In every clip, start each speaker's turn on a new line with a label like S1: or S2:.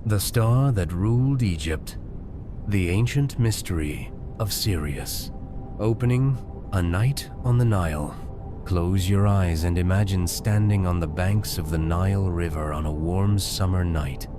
S1: The star that ruled Egypt, the ancient mystery of Sirius. Opening, a night on the Nile. Close your eyes and imagine standing on the banks of the Nile River on a warm summer night,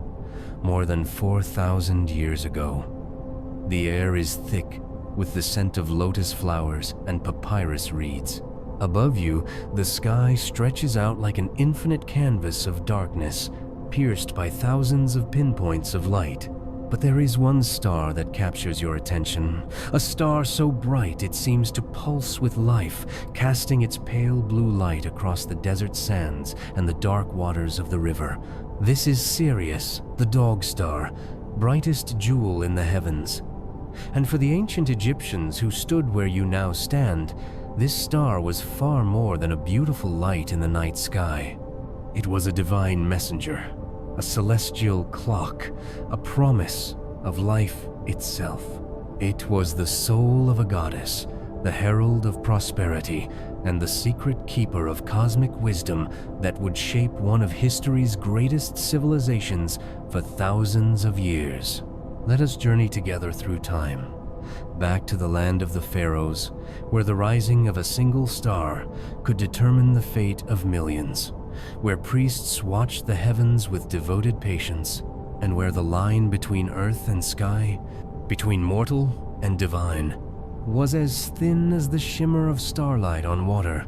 S1: more than 4,000 years ago. The air is thick with the scent of lotus flowers and papyrus reeds. Above you, the sky stretches out like an infinite canvas of darkness, pierced by thousands of pinpoints of light. But there is one star that captures your attention, a star so bright it seems to pulse with life, casting its pale blue light across the desert sands and the dark waters of the river. This is Sirius, the dog star, brightest jewel in the heavens. And for the ancient Egyptians who stood where you now stand, this star was far more than a beautiful light in the night sky. It was a divine messenger, a celestial clock, a promise of life itself. It was the soul of a goddess, the herald of prosperity, and the secret keeper of cosmic wisdom that would shape one of history's greatest civilizations for thousands of years. Let us journey together through time, back to the land of the pharaohs, where the rising of a single star could determine the fate of millions, where priests watched the heavens with devoted patience, and where the line between earth and sky, between mortal and divine, was as thin as the shimmer of starlight on water.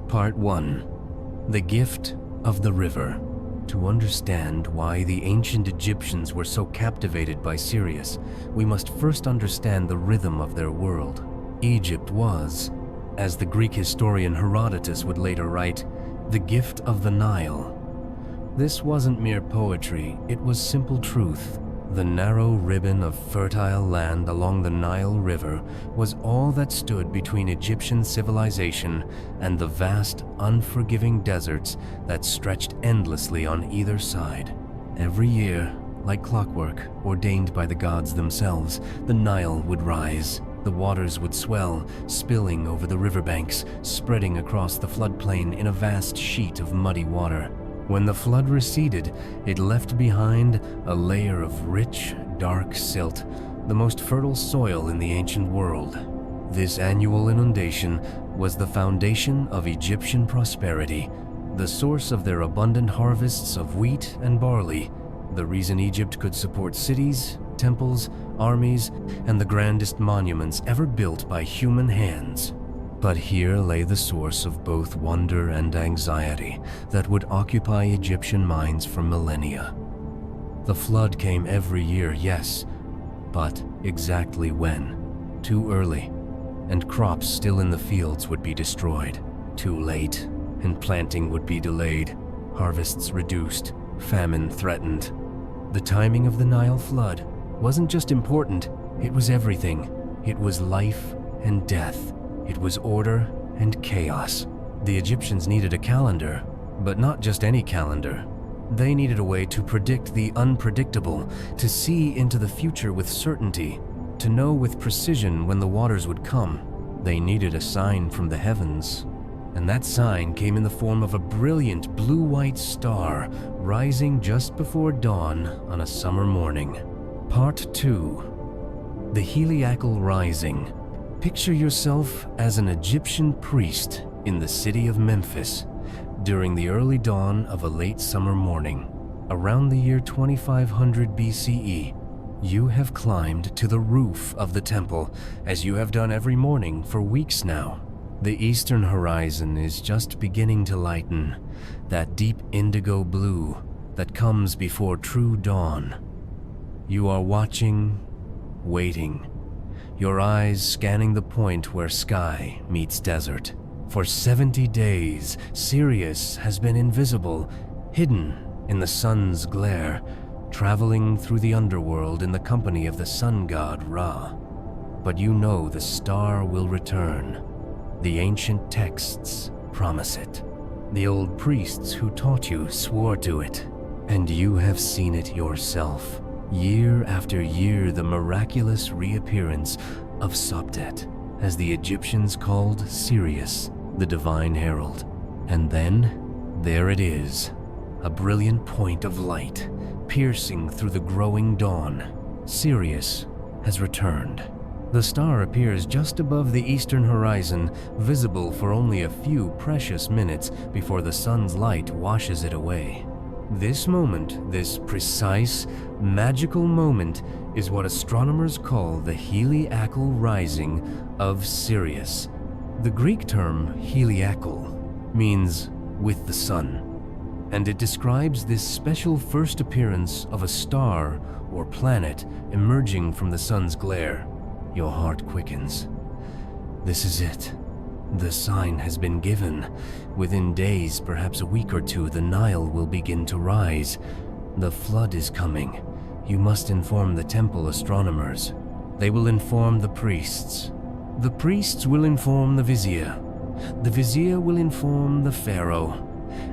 S1: Part 1. The Gift of the River. To understand why the ancient Egyptians were so captivated by Sirius, we must first understand the rhythm of their world. Egypt was, as the Greek historian Herodotus would later write, the gift of the Nile. This wasn't mere poetry, it was simple truth. The narrow ribbon of fertile land along the Nile River was all that stood between Egyptian civilization and the vast, unforgiving deserts that stretched endlessly on either side. Every year, like clockwork ordained by the gods themselves, the Nile would rise. The waters would swell, spilling over the riverbanks, spreading across the floodplain in a vast sheet of muddy water. When the flood receded, it left behind a layer of rich, dark silt, the most fertile soil in the ancient world. This annual inundation was the foundation of Egyptian prosperity, the source of their abundant harvests of wheat and barley, the reason Egypt could support cities, temples, armies, and the grandest monuments ever built by human hands. But here lay the source of both wonder and anxiety that would occupy Egyptian minds for millennia. The flood came every year, yes, but exactly when? Too early, and crops still in the fields would be destroyed. Too late, and planting would be delayed, harvests reduced, famine threatened. The timing of the Nile flood wasn't just important, it was everything. It was life and death. It was order and chaos. The Egyptians needed a calendar, but not just any calendar. They needed a way to predict the unpredictable, to see into the future with certainty, to know with precision when the waters would come. They needed a sign from the heavens, and that sign came in the form of a brilliant blue-white star rising just before dawn on a summer morning. Part 2. The Heliacal Rising. Picture yourself as an Egyptian priest in the city of Memphis during the early dawn of a late summer morning. Around the year 2500 BCE, you have climbed to the roof of the temple, as you have done every morning for weeks now. The eastern horizon is just beginning to lighten, that deep indigo blue that comes before true dawn. You are watching, waiting, your eyes scanning the point where sky meets desert. For 70 days, Sirius has been invisible, hidden in the sun's glare, traveling through the underworld in the company of the sun god Ra. But you know the star will return. The ancient texts promise it. The old priests who taught you swore to it, and you have seen it yourself. Year after year, the miraculous reappearance of Sopdet, as the Egyptians called Sirius, the divine herald. And then, there it is, a brilliant point of light, piercing through the growing dawn. Sirius has returned. The star appears just above the eastern horizon, visible for only a few precious minutes before the sun's light washes it away. This moment, this precise, magical moment, is what astronomers call the heliacal rising of Sirius. The Greek term heliacal means with the sun, and it describes this special first appearance of a star or planet emerging from the sun's glare. Your heart quickens. This is it. The sign has been given. Within days, perhaps a week or two, the Nile will begin to rise. The flood is coming. You must inform the temple astronomers. They will inform the priests. The priests will inform the vizier. The vizier will inform the pharaoh.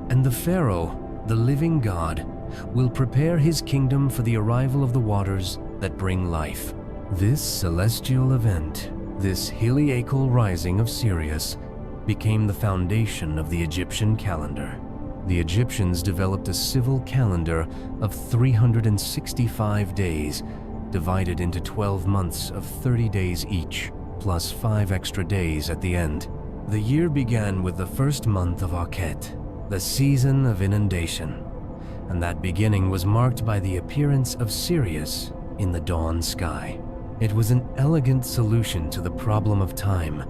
S1: And the pharaoh, the living god, will prepare his kingdom for the arrival of the waters that bring life. This celestial event, this heliacal rising of Sirius, became the foundation of the Egyptian calendar. The Egyptians developed a civil calendar of 365 days, divided into 12 months of 30 days each, plus 5 extra days at the end. The year began with the first month of Akhet, the season of inundation, and that beginning was marked by the appearance of Sirius in the dawn sky. It was an elegant solution to the problem of time,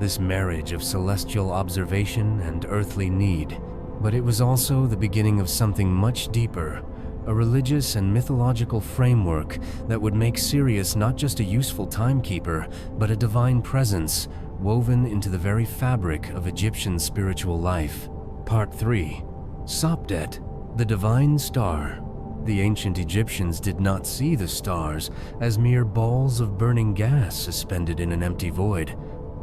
S1: this marriage of celestial observation and earthly need. But it was also the beginning of something much deeper, a religious and mythological framework that would make Sirius not just a useful timekeeper, but a divine presence woven into the very fabric of Egyptian spiritual life. Part 3. Sopdet, the divine star. The ancient Egyptians did not see the stars as mere balls of burning gas suspended in an empty void,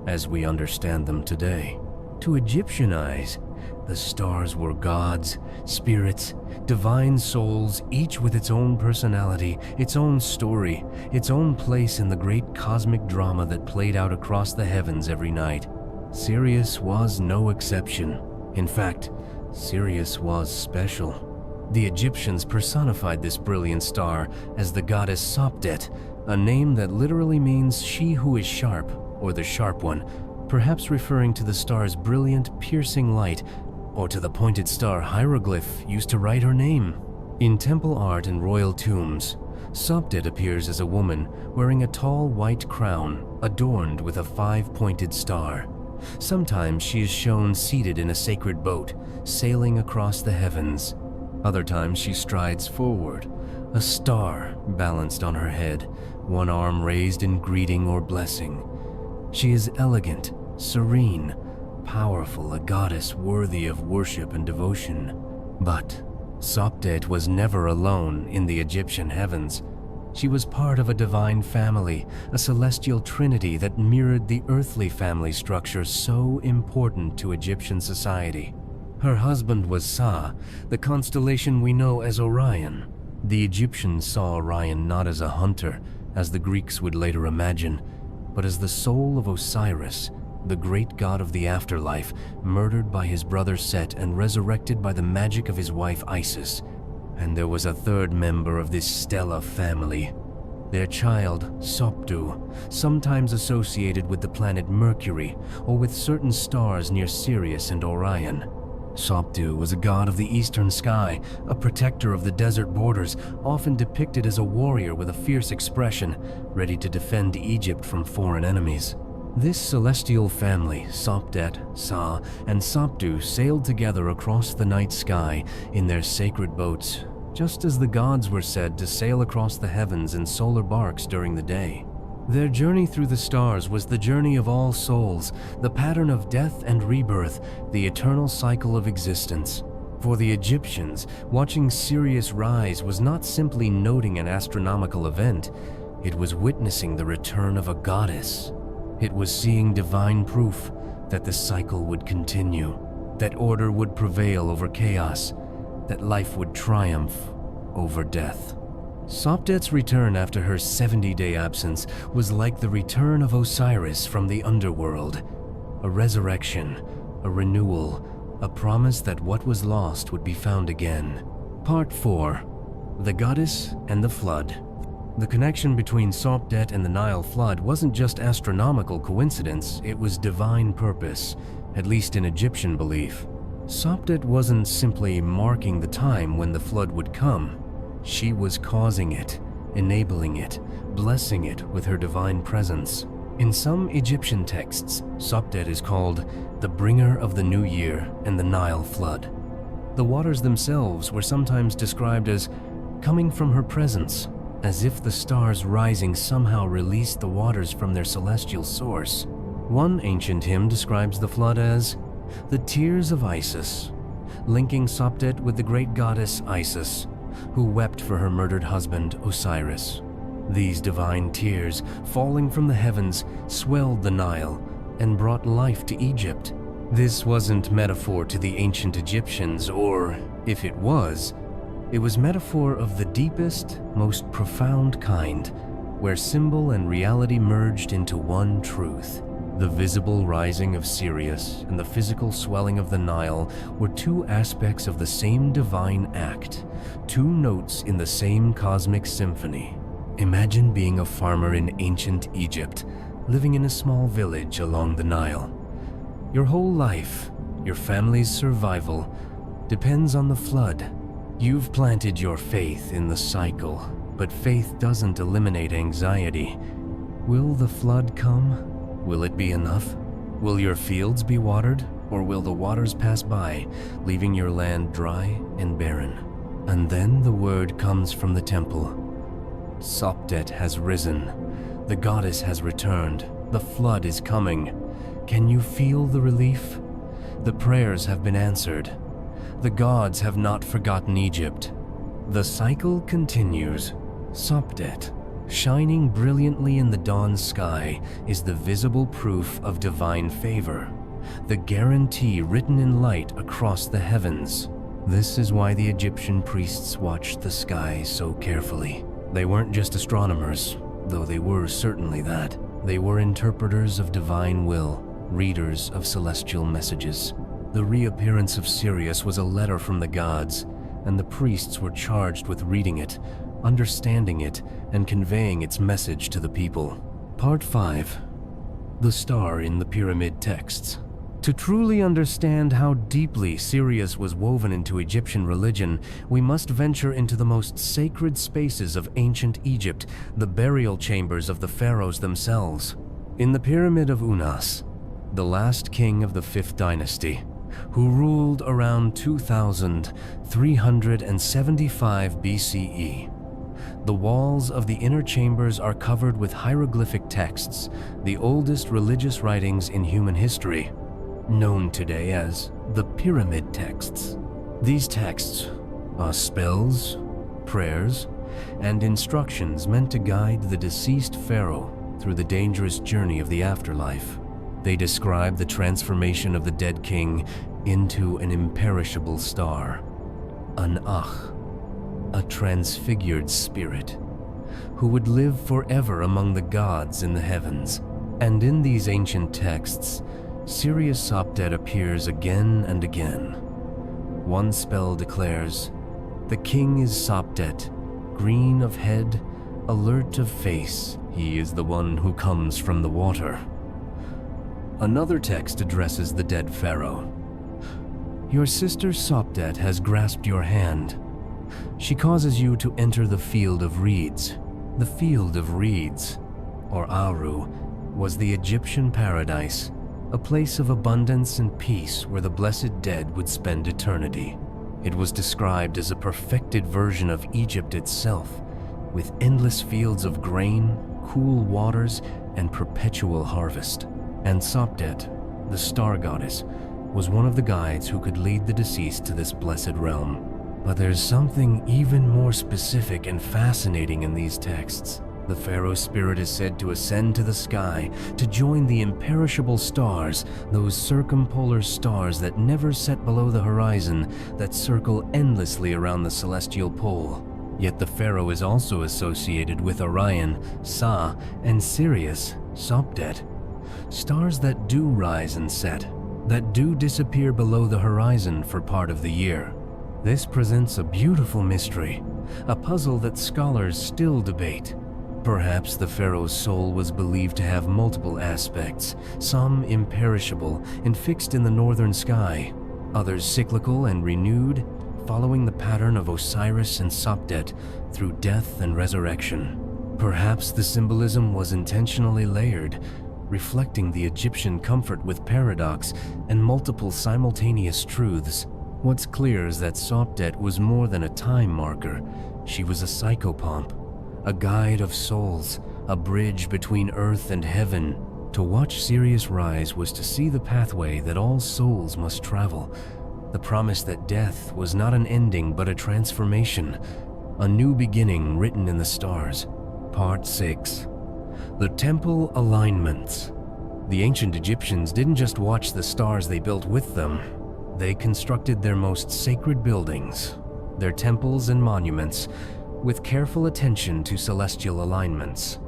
S1: as we understand them today. To Egyptian eyes, the stars were gods, spirits, divine souls, each with its own personality, its own story, its own place in the great cosmic drama that played out across the heavens every night. Sirius was no exception. In fact, Sirius was special. The Egyptians personified this brilliant star as the goddess Sopdet, a name that literally means she who is sharp, or the sharp one, perhaps referring to the star's brilliant, piercing light, or to the pointed star hieroglyph used to write her name. In temple art and royal tombs, Sopdet appears as a woman wearing a tall white crown adorned with a 5-pointed star. Sometimes she is shown seated in a sacred boat, sailing across the heavens. Other times she strides forward, a star balanced on her head, one arm raised in greeting or blessing. She is elegant, serene, powerful, a goddess worthy of worship and devotion. But Sopdet was never alone in the Egyptian heavens. She was part of a divine family, a celestial trinity that mirrored the earthly family structure so important to Egyptian society. Her husband was Sa, the constellation we know as Orion. The Egyptians saw Orion not as a hunter, as the Greeks would later imagine, but as the soul of Osiris, the great god of the afterlife, murdered by his brother Set and resurrected by the magic of his wife Isis. And there was a third member of this stellar family, their child, Sopdu, sometimes associated with the planet Mercury or with certain stars near Sirius and Orion. Sopdu was a god of the eastern sky, a protector of the desert borders, often depicted as a warrior with a fierce expression, ready to defend Egypt from foreign enemies. This celestial family, Sopdet, Sa, and Sopdu, sailed together across the night sky in their sacred boats, just as the gods were said to sail across the heavens in solar barks during the day. Their journey through the stars was the journey of all souls, the pattern of death and rebirth, the eternal cycle of existence. For the Egyptians, watching Sirius rise was not simply noting an astronomical event, it was witnessing the return of a goddess. It was seeing divine proof that the cycle would continue, that order would prevail over chaos, that life would triumph over death. Sopdet's return after her 70-day absence was like the return of Osiris from the underworld, a resurrection, a renewal, a promise that what was lost would be found again. Part 4. The goddess and the flood. The connection between Sopdet and the Nile flood wasn't just astronomical coincidence, it was divine purpose, at least in Egyptian belief. Sopdet wasn't simply marking the time when the flood would come. She was causing it, enabling it, blessing it with her divine presence. In some Egyptian texts, Sopdet is called the bringer of the new year and the Nile flood. The waters themselves were sometimes described as coming from her presence, as if the stars rising somehow released the waters from their celestial source. One ancient hymn describes the flood as the tears of Isis, linking Sopdet with the great goddess Isis, who wept for her murdered husband Osiris. These divine tears, falling from the heavens, swelled the Nile and brought life to Egypt. This wasn't metaphor to the ancient Egyptians, or, if it was metaphor of the deepest, most profound kind, where symbol and reality merged into one truth. The visible rising of Sirius and the physical swelling of the Nile were two aspects of the same divine act, two notes in the same cosmic symphony. Imagine being a farmer in ancient Egypt, living in a small village along the Nile. Your whole life, your family's survival, depends on the flood. You've planted your faith in the cycle, but faith doesn't eliminate anxiety. Will the flood come? Will it be enough? Will your fields be watered, or will the waters pass by, leaving your land dry and barren? And then the word comes from the temple. Sopdet has risen. The goddess has returned. The flood is coming. Can you feel the relief? The prayers have been answered. The gods have not forgotten Egypt. The cycle continues. Sopdet, shining brilliantly in the dawn sky, is the visible proof of divine favor, the guarantee written in light across the heavens. This is why the Egyptian priests watched the sky so carefully. They weren't just astronomers, though they were certainly that. They were interpreters of divine will, readers of celestial messages. The reappearance of Sirius was a letter from the gods, and the priests were charged with reading it, understanding it, and conveying its message to the people. Part 5. The Star in the Pyramid Texts. To truly understand how deeply Sirius was woven into Egyptian religion, we must venture into the most sacred spaces of ancient Egypt, the burial chambers of the pharaohs themselves. In the Pyramid of Unas, the last king of the 5th dynasty, who ruled around 2375 BCE, the walls of the inner chambers are covered with hieroglyphic texts, the oldest religious writings in human history, known today as the Pyramid Texts. These texts are spells, prayers, and instructions meant to guide the deceased pharaoh through the dangerous journey of the afterlife. They describe the transformation of the dead king into an imperishable star, an Ach, a transfigured spirit, who would live forever among the gods in the heavens. And in these ancient texts, Sirius Sopdet appears again and again. One spell declares, "The king is Sopdet, green of head, alert of face. He is the one who comes from the water." Another text addresses the dead pharaoh. "Your sister Sopdet has grasped your hand. She causes you to enter the field of reeds." The field of reeds, or Aru, was the Egyptian paradise, a place of abundance and peace where the blessed dead would spend eternity. It was described as a perfected version of Egypt itself, with endless fields of grain, cool waters, and perpetual harvest. And Sopdet, the star goddess, was one of the guides who could lead the deceased to this blessed realm. But there's something even more specific and fascinating in these texts. The pharaoh's spirit is said to ascend to the sky to join the imperishable stars, those circumpolar stars that never set below the horizon, that circle endlessly around the celestial pole. Yet the pharaoh is also associated with Orion, Sa, and Sirius, Sopdet, stars that do rise and set, that do disappear below the horizon for part of the year. This presents a beautiful mystery, a puzzle that scholars still debate. Perhaps the pharaoh's soul was believed to have multiple aspects, some imperishable and fixed in the northern sky, others cyclical and renewed, following the pattern of Osiris and Sopdet through death and resurrection. Perhaps the symbolism was intentionally layered, reflecting the Egyptian comfort with paradox and multiple simultaneous truths. What's clear is that Sopdet was more than a time marker. She was a psychopomp, a guide of souls, a bridge between earth and heaven. To watch Sirius rise was to see the pathway that all souls must travel, the promise that death was not an ending but a transformation, a new beginning written in the stars. Part 6. The Temple Alignments. The ancient Egyptians didn't just watch the stars, they built with them. They constructed their most sacred buildings, their temples and monuments, with careful attention to celestial alignments.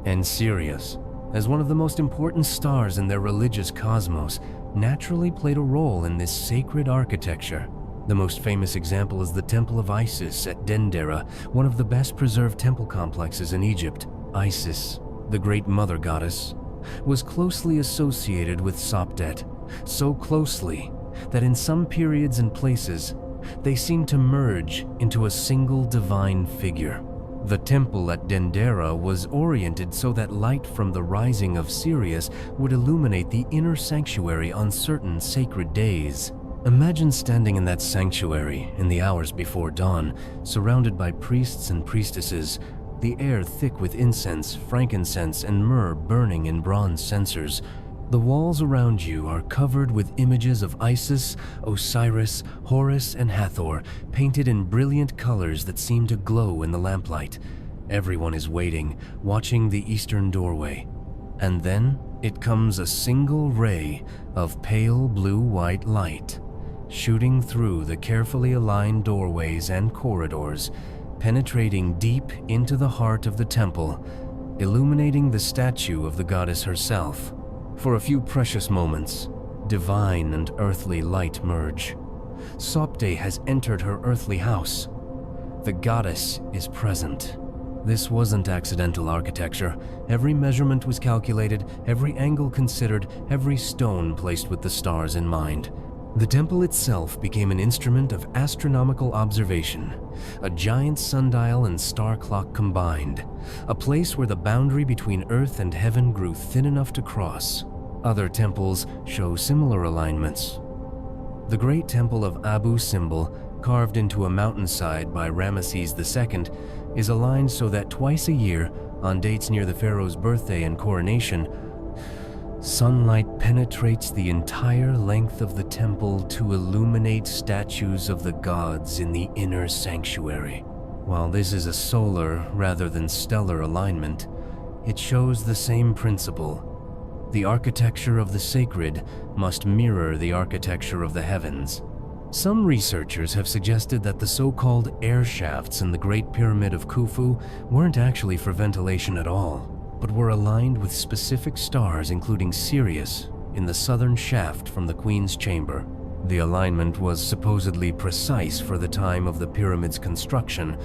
S1: And Sirius, as one of the most important stars in their religious cosmos, naturally played a role in this sacred architecture. The most famous example is the Temple of Isis at Dendera, one of the best preserved temple complexes in Egypt. Isis, the great mother goddess, was closely associated with Sopdet, so closely that in some periods and places, they seem to merge into a single divine figure. The temple at Dendera was oriented so that light from the rising of Sirius would illuminate the inner sanctuary on certain sacred days. Imagine standing in that sanctuary in the hours before dawn, surrounded by priests and priestesses, the air thick with incense, frankincense, and myrrh burning in bronze censers. The walls around you are covered with images of Isis, Osiris, Horus, and Hathor, painted in brilliant colors that seem to glow in the lamplight. Everyone is waiting, watching the eastern doorway. And then it comes a single ray of pale blue-white light, shooting through the carefully aligned doorways and corridors, penetrating deep into the heart of the temple, illuminating the statue of the goddess herself. For a few precious moments, divine and earthly light merge. Sopdet has entered her earthly house. The goddess is present. This wasn't accidental architecture. Every measurement was calculated, every angle considered, every stone placed with the stars in mind. The temple itself became an instrument of astronomical observation, a giant sundial and star clock combined, a place where the boundary between earth and heaven grew thin enough to cross. Other temples show similar alignments. The great temple of Abu Simbel, carved into a mountainside by Ramesses II, is aligned so that twice a year, on dates near the pharaoh's birthday and coronation, sunlight penetrates the entire length of the temple to illuminate statues of the gods in the inner sanctuary. While this is a solar rather than stellar alignment, it shows the same principle. The architecture of the sacred must mirror the architecture of the heavens. Some researchers have suggested that the so-called air shafts in the Great Pyramid of Khufu weren't actually for ventilation at all, but were aligned with specific stars, including Sirius, in the southern shaft from the Queen's chamber. The alignment was supposedly precise for the time of the pyramid's construction,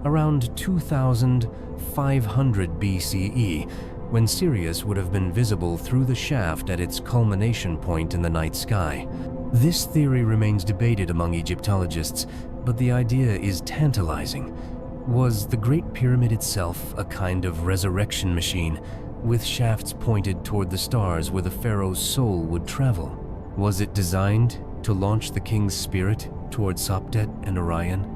S1: around 2500 BCE, when Sirius would have been visible through the shaft at its culmination point in the night sky. This theory remains debated among Egyptologists, but the idea is tantalizing. Was the Great Pyramid itself a kind of resurrection machine, with shafts pointed toward the stars where the pharaoh's soul would travel? Was it designed to launch the king's spirit toward Sopdet and Orion,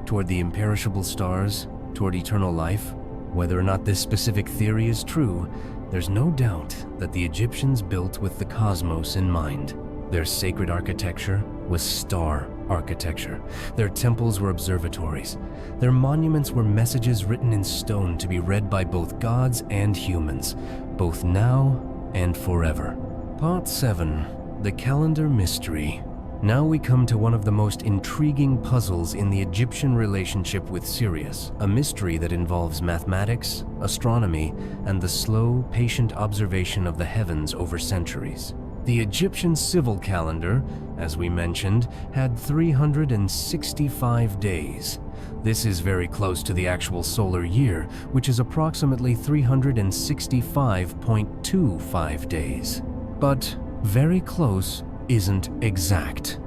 S1: toward the imperishable stars, toward eternal life? Whether or not this specific theory is true, there's no doubt that the Egyptians built with the cosmos in mind. Their sacred architecture was star architecture. Their temples were observatories. Their monuments were messages written in stone to be read by both gods and humans, both now and forever. Part 7. The Calendar Mystery. Now we come to one of the most intriguing puzzles in the Egyptian relationship with Sirius, a mystery that involves mathematics, astronomy, and the slow, patient observation of the heavens over centuries. The Egyptian civil calendar, as we mentioned, had 365 days. This is very close to the actual solar year, which is approximately 365.25 days. But very close isn't exact,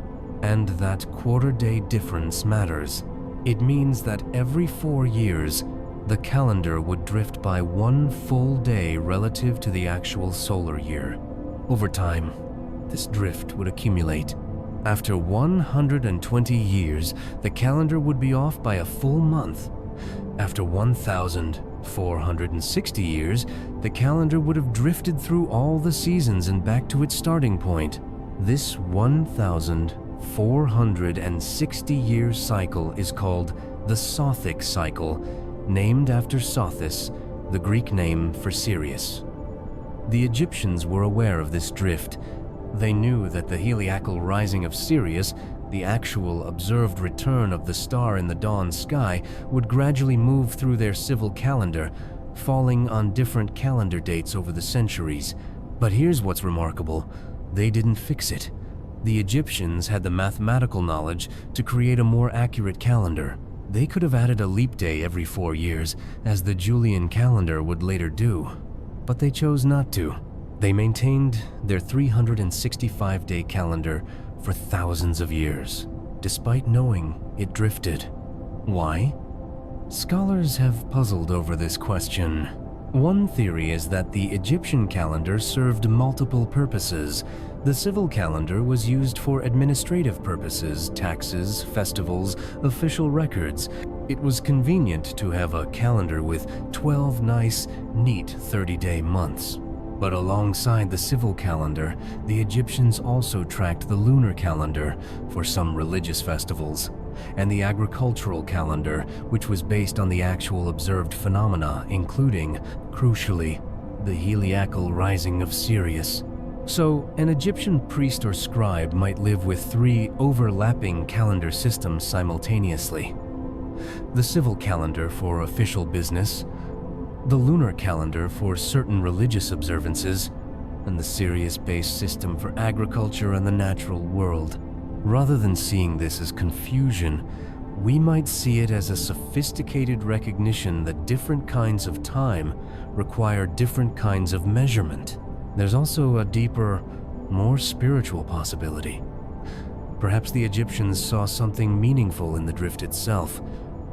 S1: and that quarter-day difference matters. It means that every 4 years, the calendar would drift by 1 full day relative to the actual solar year. Over time, this drift would accumulate. After 120 years, the calendar would be off by a full month. After 1,460 years, the calendar would have drifted through all the seasons and back to its starting point. This 1,460-year cycle is called the Sothic cycle, named after Sothis, the Greek name for Sirius. The Egyptians were aware of this drift. They knew that the heliacal rising of Sirius, the actual observed return of the star in the dawn sky, would gradually move through their civil calendar, falling on different calendar dates over the centuries. But here's what's remarkable. They didn't fix it. The Egyptians had the mathematical knowledge to create a more accurate calendar. They could have added a leap day every 4 years, as the Julian calendar would later do. But they chose not to. They maintained their 365-day calendar for thousands of years, despite knowing it drifted. Why? Scholars have puzzled over this question. One theory is that the Egyptian calendar served multiple purposes. The civil calendar was used for administrative purposes, taxes, festivals, official records. It was convenient to have a calendar with 12 nice, neat 30-day months. But alongside the civil calendar, the Egyptians also tracked the lunar calendar for some religious festivals, and the agricultural calendar, which was based on the actual observed phenomena, including, crucially, the heliacal rising of Sirius. So, an Egyptian priest or scribe might live with 3 overlapping calendar systems simultaneously. The civil calendar for official business, the lunar calendar for certain religious observances, and the Sirius-based system for agriculture and the natural world. Rather than seeing this as confusion, we might see it as a sophisticated recognition that different kinds of time require different kinds of measurement. There's also a deeper, more spiritual possibility. Perhaps the Egyptians saw something meaningful in the drift itself,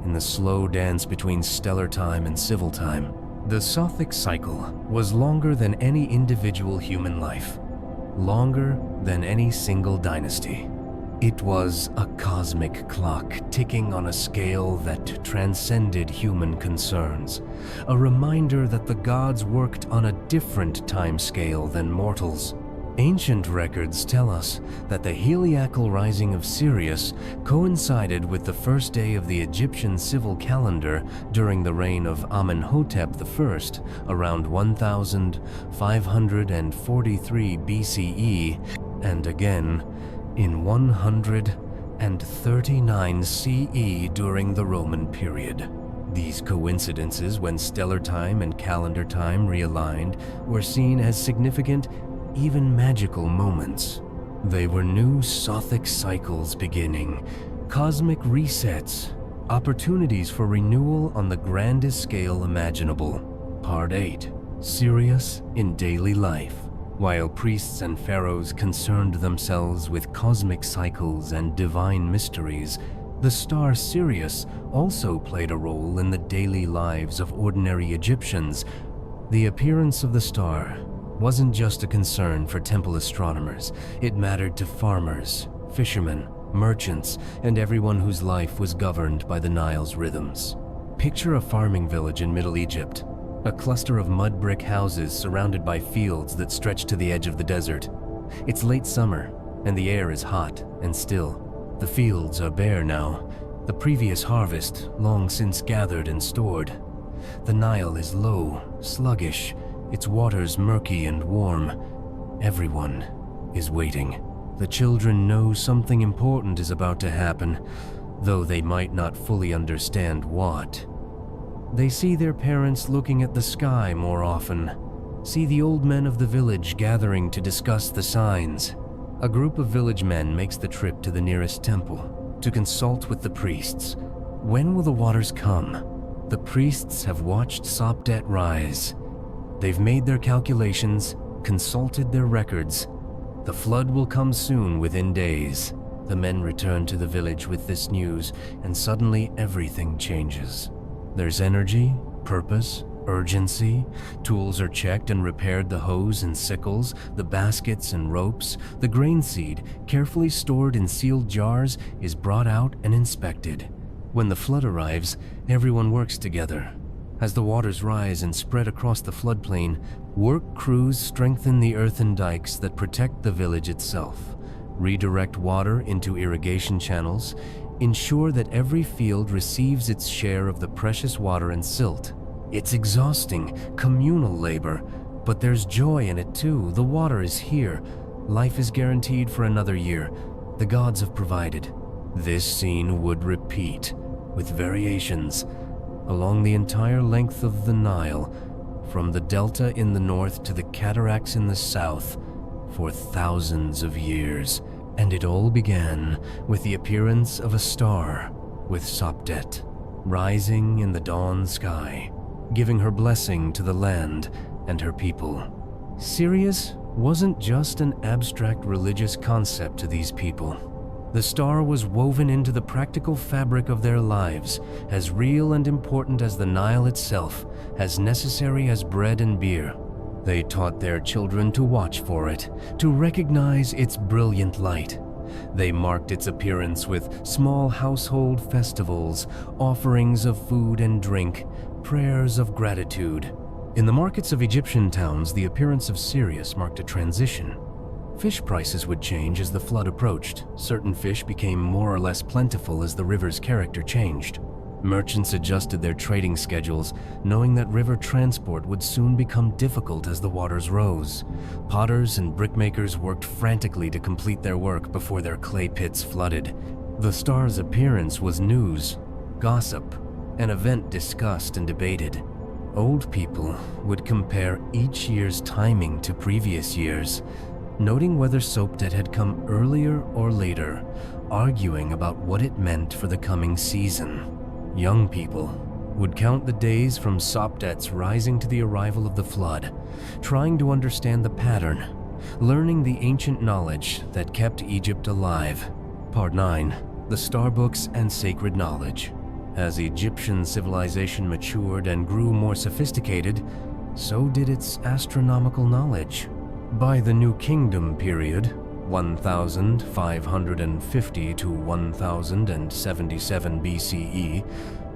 S1: in the slow dance between stellar time and civil time. The Sothic cycle was longer than any individual human life, longer than any single dynasty. It was a cosmic clock ticking on a scale that transcended human concerns, a reminder that the gods worked on a different time scale than mortals. Ancient records tell us that the heliacal rising of Sirius coincided with the first day of the Egyptian civil calendar during the reign of Amenhotep I around 1543 BCE, and again in 139 CE during the Roman period. These coincidences, when stellar time and calendar time realigned, were seen as significant, even magical moments. They were new Sothic cycles beginning, cosmic resets, opportunities for renewal on the grandest scale imaginable. Part 8. Sirius in Daily Life. While priests and pharaohs concerned themselves with cosmic cycles and divine mysteries, the star Sirius also played a role in the daily lives of ordinary Egyptians. The appearance of the star wasn't just a concern for temple astronomers. It mattered to farmers, fishermen, merchants, and everyone whose life was governed by the Nile's rhythms. Picture a farming village in Middle Egypt, a cluster of mud brick houses surrounded by fields that stretch to the edge of the desert. It's late summer, and the air is hot and still. The fields are bare now, the previous harvest long since gathered and stored. The Nile is low, sluggish, its waters murky and warm. Everyone is waiting. The children know something important is about to happen, though they might not fully understand what. They see their parents looking at the sky more often, see the old men of the village gathering to discuss the signs. A group of village men makes the trip to the nearest temple to consult with the priests. When will the waters come? The priests have watched Sopdet rise. They've made their calculations, consulted their records. The flood will come soon, within days. The men return to the village with this news, and suddenly everything changes. There's energy, purpose, urgency. Tools are checked and repaired, the hoes and sickles, the baskets and ropes. The grain seed, carefully stored in sealed jars, is brought out and inspected. When the flood arrives, everyone works together. As the waters rise and spread across the floodplain, work crews strengthen the earthen dikes that protect the village itself, redirect water into irrigation channels, ensure that every field receives its share of the precious water and silt. It's exhausting, communal labor, but there's joy in it too. The water is here. Life is guaranteed for another year. The gods have provided. This scene would repeat, with variations, along the entire length of the Nile, from the delta in the north to the cataracts in the south, for thousands of years. And it all began with the appearance of a star, with Sopdet, rising in the dawn sky, giving her blessing to the land and her people. Sirius wasn't just an abstract religious concept to these people. The star was woven into the practical fabric of their lives, as real and important as the Nile itself, as necessary as bread and beer. They taught their children to watch for it, to recognize its brilliant light. They marked its appearance with small household festivals, offerings of food and drink, prayers of gratitude. In the markets of Egyptian towns, the appearance of Sirius marked a transition. Fish prices would change as the flood approached. Certain fish became more or less plentiful as the river's character changed. Merchants adjusted their trading schedules, knowing that river transport would soon become difficult as the waters rose. Potters and brickmakers worked frantically to complete their work before their clay pits flooded. The star's appearance was news, gossip, an event discussed and debated. Old people would compare each year's timing to previous years, noting whether Sopdet had come earlier or later, arguing about what it meant for the coming season. Young people would count the days from Sopdet's rising to the arrival of the flood, trying to understand the pattern, learning the ancient knowledge that kept Egypt alive. Part 9. The Star Books and Sacred Knowledge. As Egyptian civilization matured and grew more sophisticated, so did its astronomical knowledge. By the New Kingdom period, 1550 to 1077 BCE,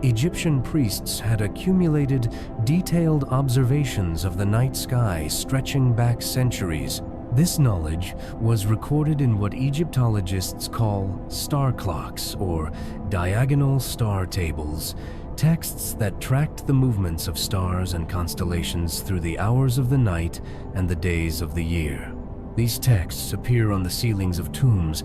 S1: Egyptian priests had accumulated detailed observations of the night sky stretching back centuries. This knowledge was recorded in what Egyptologists call star clocks or diagonal star tables, texts that tracked the movements of stars and constellations through the hours of the night and the days of the year. These texts appear on the ceilings of tombs,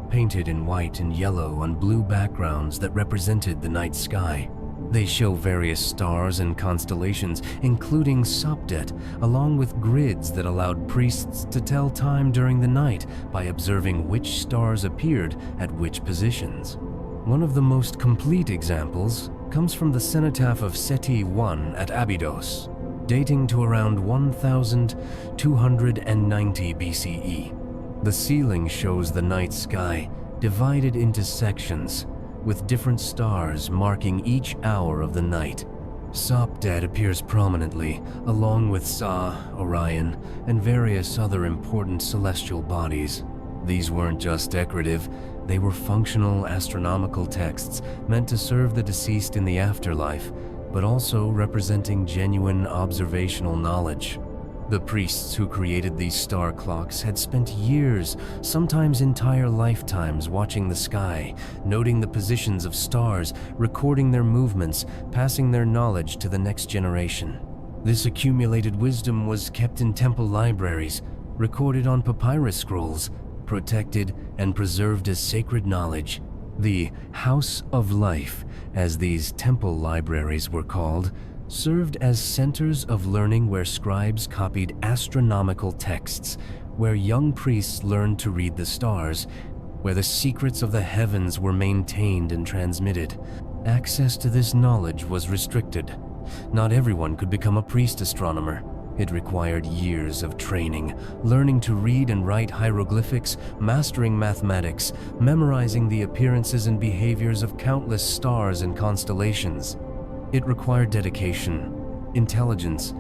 S1: painted in white and yellow on blue backgrounds that represented the night sky. They show various stars and constellations, including Sopdet, along with grids that allowed priests to tell time during the night by observing which stars appeared at which positions. One of the most complete examples comes from the cenotaph of Seti I at Abydos, dating to around 1290 BCE. The ceiling shows the night sky divided into sections, with different stars marking each hour of the night. Sopdet appears prominently, along with Sa, Orion, and various other important celestial bodies. These weren't just decorative, they were functional astronomical texts meant to serve the deceased in the afterlife, but also representing genuine observational knowledge. The priests who created these star clocks had spent years, sometimes entire lifetimes, watching the sky, noting the positions of stars, recording their movements, passing their knowledge to the next generation. This accumulated wisdom was kept in temple libraries, recorded on papyrus scrolls, protected and preserved as sacred knowledge. The House of Life, as these temple libraries were called, served as centers of learning where scribes copied astronomical texts, where young priests learned to read the stars, where the secrets of the heavens were maintained and transmitted, access to this knowledge was restricted. Not everyone could become a priest astronomer. It required years of training, learning to read and write hieroglyphics, mastering mathematics, memorizing the appearances and behaviors of countless stars and constellations. It required dedication, intelligence,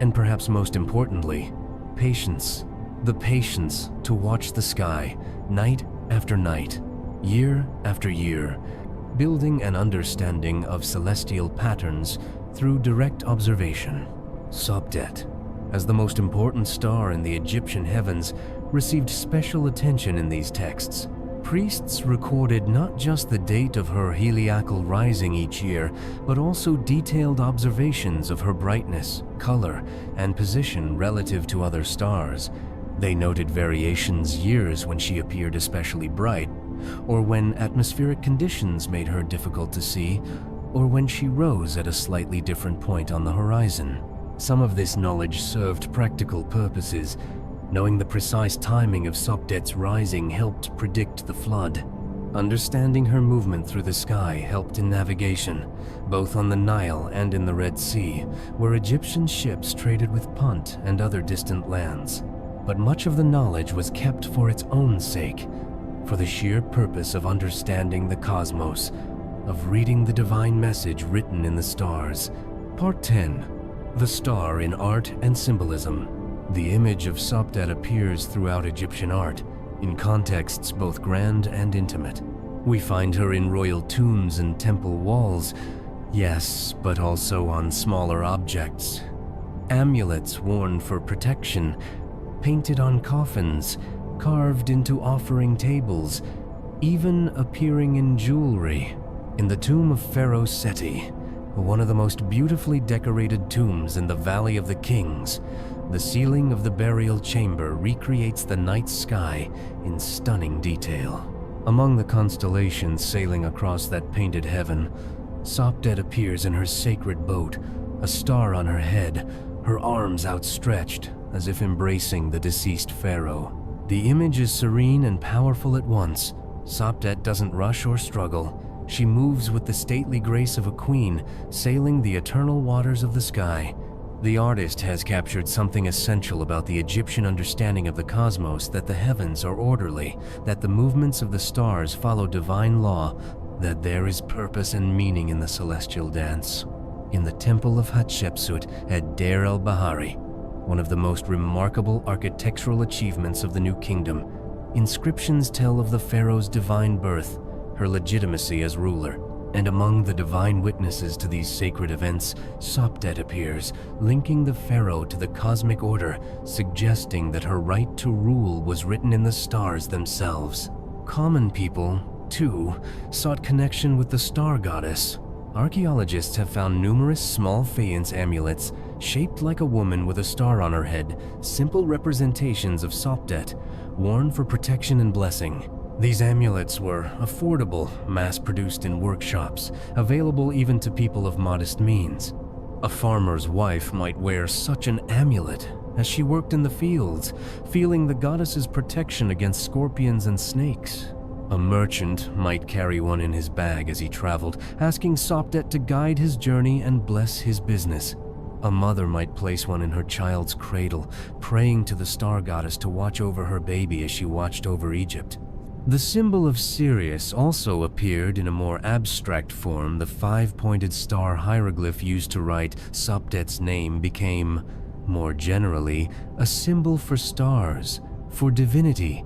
S1: and perhaps most importantly, patience. The patience to watch the sky, night after night, year after year, building an understanding of celestial patterns through direct observation. Sopdet, as the most important star in the Egyptian heavens, received special attention in these texts. Priests recorded not just the date of her heliacal rising each year, but also detailed observations of her brightness, color, and position relative to other stars. They noted variations years when she appeared especially bright, or when atmospheric conditions made her difficult to see, or when she rose at a slightly different point on the horizon. Some of this knowledge served practical purposes. Knowing the precise timing of Sopdet's rising helped predict the flood. Understanding her movement through the sky helped in navigation, both on the Nile and in the Red Sea, where Egyptian ships traded with Punt and other distant lands. But much of the knowledge was kept for its own sake, for the sheer purpose of understanding the cosmos, of reading the divine message written in the stars. Part 10. The Star in Art and Symbolism. The image of Sopdet appears throughout Egyptian art, in contexts both grand and intimate. We find her in royal tombs and temple walls, yes, but also on smaller objects. Amulets worn for protection, painted on coffins, carved into offering tables, even appearing in jewelry. In the tomb of Pharaoh Seti, one of the most beautifully decorated tombs in the Valley of the Kings, the ceiling of the burial chamber recreates the night sky in stunning detail. Among the constellations sailing across that painted heaven, Sopdet appears in her sacred boat, a star on her head, her arms outstretched as if embracing the deceased pharaoh. The image is serene and powerful at once. Sopdet doesn't rush or struggle. She moves with the stately grace of a queen, sailing the eternal waters of the sky. The artist has captured something essential about the Egyptian understanding of the cosmos: that the heavens are orderly, that the movements of the stars follow divine law, that there is purpose and meaning in the celestial dance. In the Temple of Hatshepsut at Deir el-Bahari, one of the most remarkable architectural achievements of the New Kingdom, inscriptions tell of the pharaoh's divine birth, her legitimacy as ruler. And among the divine witnesses to these sacred events, Sopdet appears, linking the pharaoh to the cosmic order, suggesting that her right to rule was written in the stars themselves. Common people, too, sought connection with the star goddess. Archaeologists have found numerous small faience amulets shaped like a woman with a star on her head, simple representations of Sopdet, worn for protection and blessing. These amulets were affordable, mass-produced in workshops, available even to people of modest means. A farmer's wife might wear such an amulet as she worked in the fields, feeling the goddess's protection against scorpions and snakes. A merchant might carry one in his bag as he traveled, asking Sopdet to guide his journey and bless his business. A mother might place one in her child's cradle, praying to the star goddess to watch over her baby as she watched over Egypt. The symbol of Sirius also appeared in a more abstract form. The five-pointed star hieroglyph used to write Sopdet's name became, more generally, a symbol for stars, for divinity,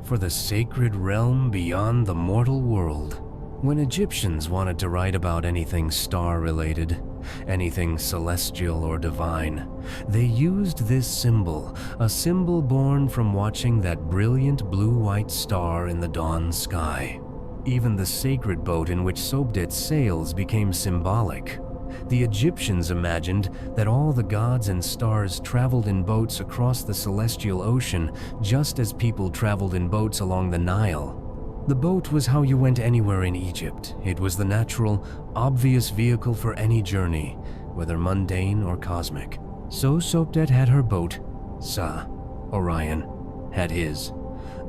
S1: for the sacred realm beyond the mortal world. When Egyptians wanted to write about anything star-related, anything celestial or divine, they used this symbol, a symbol born from watching that brilliant blue-white star in the dawn sky. Even the sacred boat in which Sopdet sails became symbolic. The Egyptians imagined that all the gods and stars traveled in boats across the celestial ocean, just as people traveled in boats along the Nile. The boat was how you went anywhere in Egypt. It was the natural, obvious vehicle for any journey, whether mundane or cosmic. So Sopdet had her boat, Sa. Orion had his.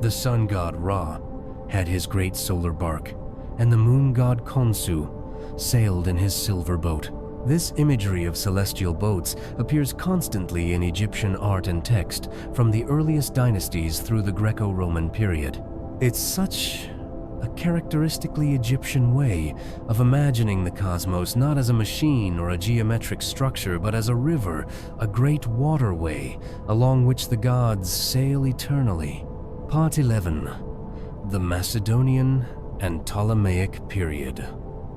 S1: The sun god Ra had his great solar bark, and the moon god Khonsu, sailed in his silver boat. This imagery of celestial boats appears constantly in Egyptian art and text from the earliest dynasties through the Greco-Roman period. It's such a characteristically Egyptian way of imagining the cosmos not as a machine or a geometric structure, but as a river, a great waterway along which the gods sail eternally. Part 11. The Macedonian and Ptolemaic period.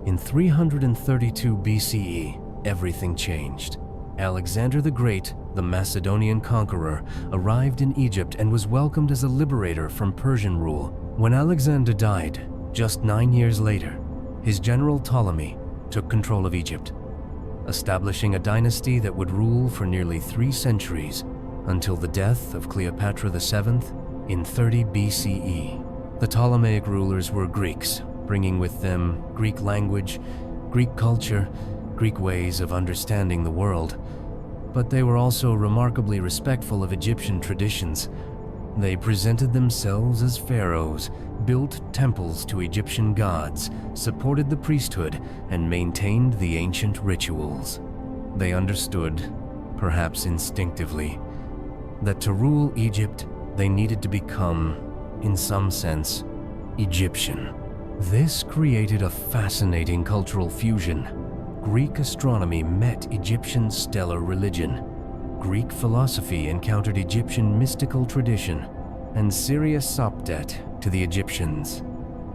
S1: In 332 BCE, everything changed. Alexander the Great, the Macedonian conqueror, arrived in Egypt and was welcomed as a liberator from Persian rule. When Alexander died, just 9 years later, his general Ptolemy took control of Egypt, establishing a dynasty that would rule for nearly 3 centuries until the death of Cleopatra VII in 30 BCE. The Ptolemaic rulers were Greeks, bringing with them Greek language, Greek culture, Greek ways of understanding the world. But they were also remarkably respectful of Egyptian traditions. They presented themselves as pharaohs, built temples to Egyptian gods, supported the priesthood, and maintained the ancient rituals. They understood, perhaps instinctively, that to rule Egypt, they needed to become, in some sense, Egyptian. This created a fascinating cultural fusion. Greek astronomy met Egyptian stellar religion. Greek philosophy encountered Egyptian mystical tradition, and Sirius Sopdet to the Egyptians,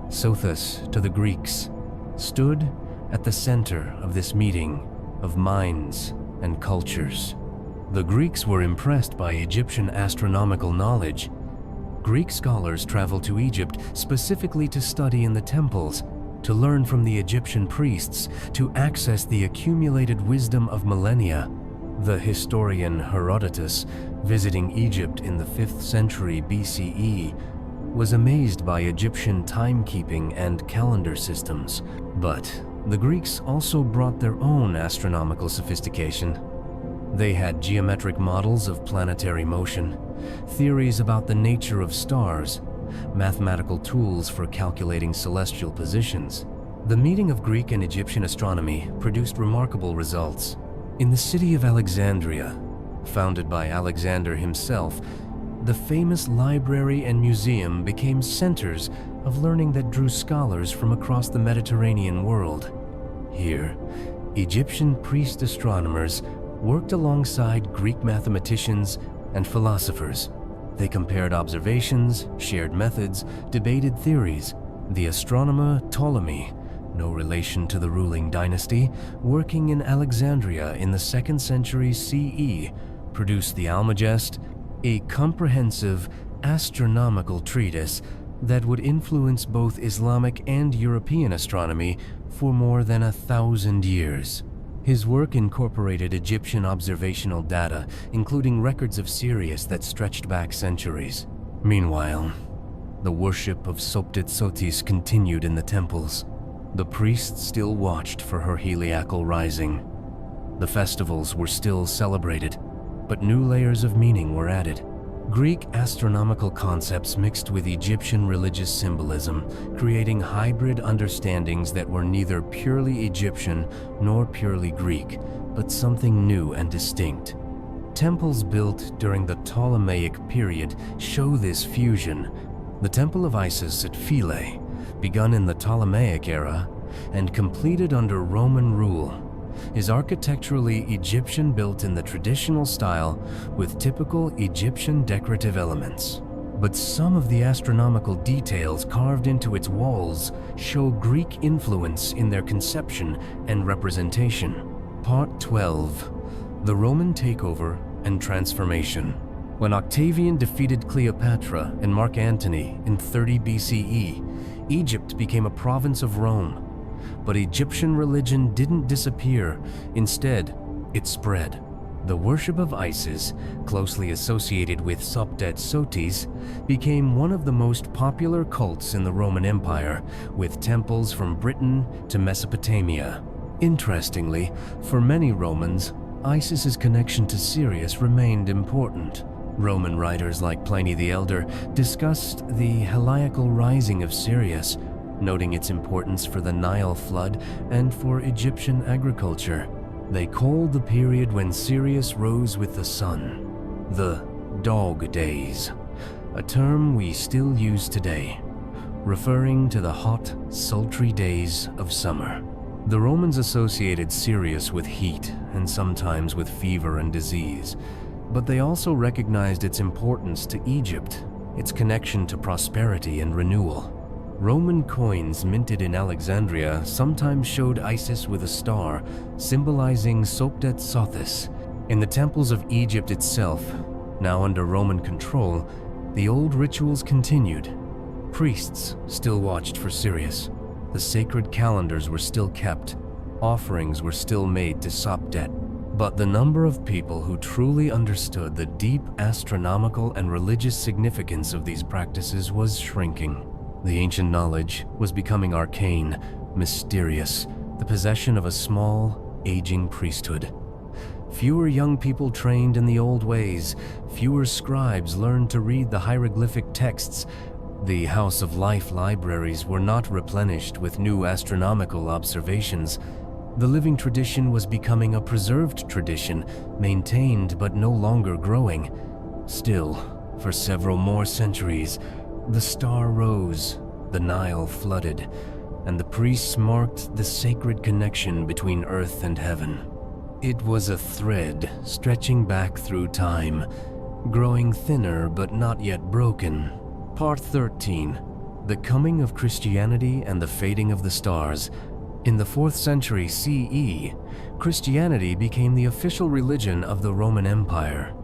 S1: Sothis to the Greeks, stood at the center of this meeting of minds and cultures. The Greeks were impressed by Egyptian astronomical knowledge. Greek scholars traveled to Egypt specifically to study in the temples, to learn from the Egyptian priests, to access the accumulated wisdom of millennia. The historian Herodotus, visiting Egypt in the 5th century BCE, was amazed by Egyptian timekeeping and calendar systems. But the Greeks also brought their own astronomical sophistication. They had geometric models of planetary motion, theories about the nature of stars, mathematical tools for calculating celestial positions. The meeting of Greek and Egyptian astronomy produced remarkable results. In the city of Alexandria, founded by Alexander himself, the famous library and museum became centers of learning that drew scholars from across the Mediterranean world. Here, Egyptian priest astronomers worked alongside Greek mathematicians and philosophers. They compared observations, shared methods, debated theories. The astronomer Ptolemy, no relation to the ruling dynasty, working in Alexandria in the 2nd century CE, produced the Almagest, a comprehensive astronomical treatise that would influence both Islamic and European astronomy for more than 1,000 years. His work incorporated Egyptian observational data, including records of Sirius that stretched back centuries. Meanwhile, the worship of Sopdet Sothis continued in the temples. The priests still watched for her heliacal rising. The festivals were still celebrated, but new layers of meaning were added. Greek astronomical concepts mixed with Egyptian religious symbolism, creating hybrid understandings that were neither purely Egyptian nor purely Greek, but something new and distinct. Temples built during the Ptolemaic period show this fusion. The Temple of Isis at Philae, begun in the Ptolemaic era and completed under Roman rule, is architecturally Egyptian, built in the traditional style with typical Egyptian decorative elements. But some of the astronomical details carved into its walls show Greek influence in their conception and representation. Part 12. The Roman Takeover and Transformation. When Octavian defeated Cleopatra and Mark Antony in 30 BCE, Egypt became a province of Rome. But Egyptian religion didn't disappear. Instead, it spread. The worship of Isis, closely associated with Sopdet Sothis, became one of the most popular cults in the Roman Empire, with temples from Britain to Mesopotamia. Interestingly, for many Romans, Isis's connection to Sirius remained important. Roman writers like Pliny the Elder discussed the heliacal rising of Sirius, noting its importance for the Nile flood and for Egyptian agriculture. They called the period when Sirius rose with the sun the Dog Days, a term we still use today, referring to the hot, sultry days of summer. The Romans associated Sirius with heat and sometimes with fever and disease, but they also recognized its importance to Egypt, its connection to prosperity and renewal. Roman coins minted in Alexandria sometimes showed Isis with a star, symbolizing Sopdet Sothis. In the temples of Egypt itself, now under Roman control, the old rituals continued. Priests still watched for Sirius. The sacred calendars were still kept. Offerings were still made to Sopdet. But the number of people who truly understood the deep astronomical and religious significance of these practices was shrinking. The ancient knowledge was becoming arcane, mysterious, the possession of a small, aging priesthood. Fewer young people trained in the old ways, fewer scribes learned to read the hieroglyphic texts. The House of Life libraries were not replenished with new astronomical observations. The living tradition was becoming a preserved tradition, maintained but no longer growing. Still, for several more centuries, the star rose, the Nile flooded, and the priests marked the sacred connection between earth and heaven. It was a thread stretching back through time, growing thinner but not yet broken. Part 13. The Coming of Christianity and the Fading of the Stars. In the 4th century CE, Christianity became the official religion of the Roman Empire.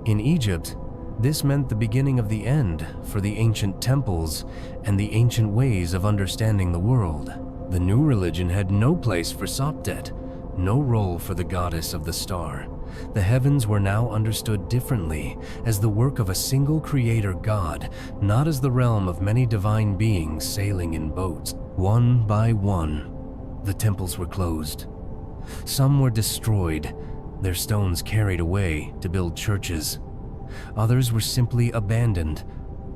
S1: In Egypt, this meant the beginning of the end for the ancient temples and the ancient ways of understanding the world. The new religion had no place for Sopdet, no role for the goddess of the star. The heavens were now understood differently, as the work of a single creator god, not as the realm of many divine beings sailing in boats. One by one, the temples were closed. Some were destroyed, their stones carried away to build churches. Others were simply abandoned,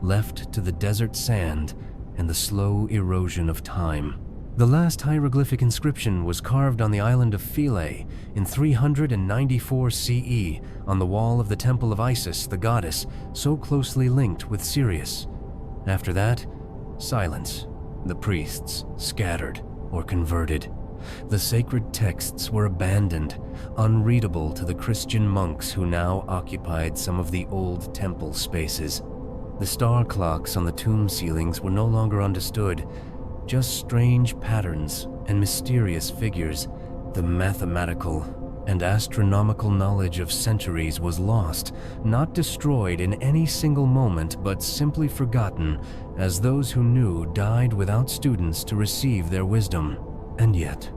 S1: left to the desert sand and the slow erosion of time. The last hieroglyphic inscription was carved on the island of Philae in 394 CE on the wall of the temple of Isis, the goddess, so closely linked with Sirius. After that, silence. The priests scattered or converted. The sacred texts were abandoned, unreadable to the Christian monks who now occupied some of the old temple spaces. The star clocks on the tomb ceilings were no longer understood, just strange patterns and mysterious figures. The mathematical and astronomical knowledge of centuries was lost, not destroyed in any single moment, but simply forgotten, as those who knew died without students to receive their wisdom. And yet,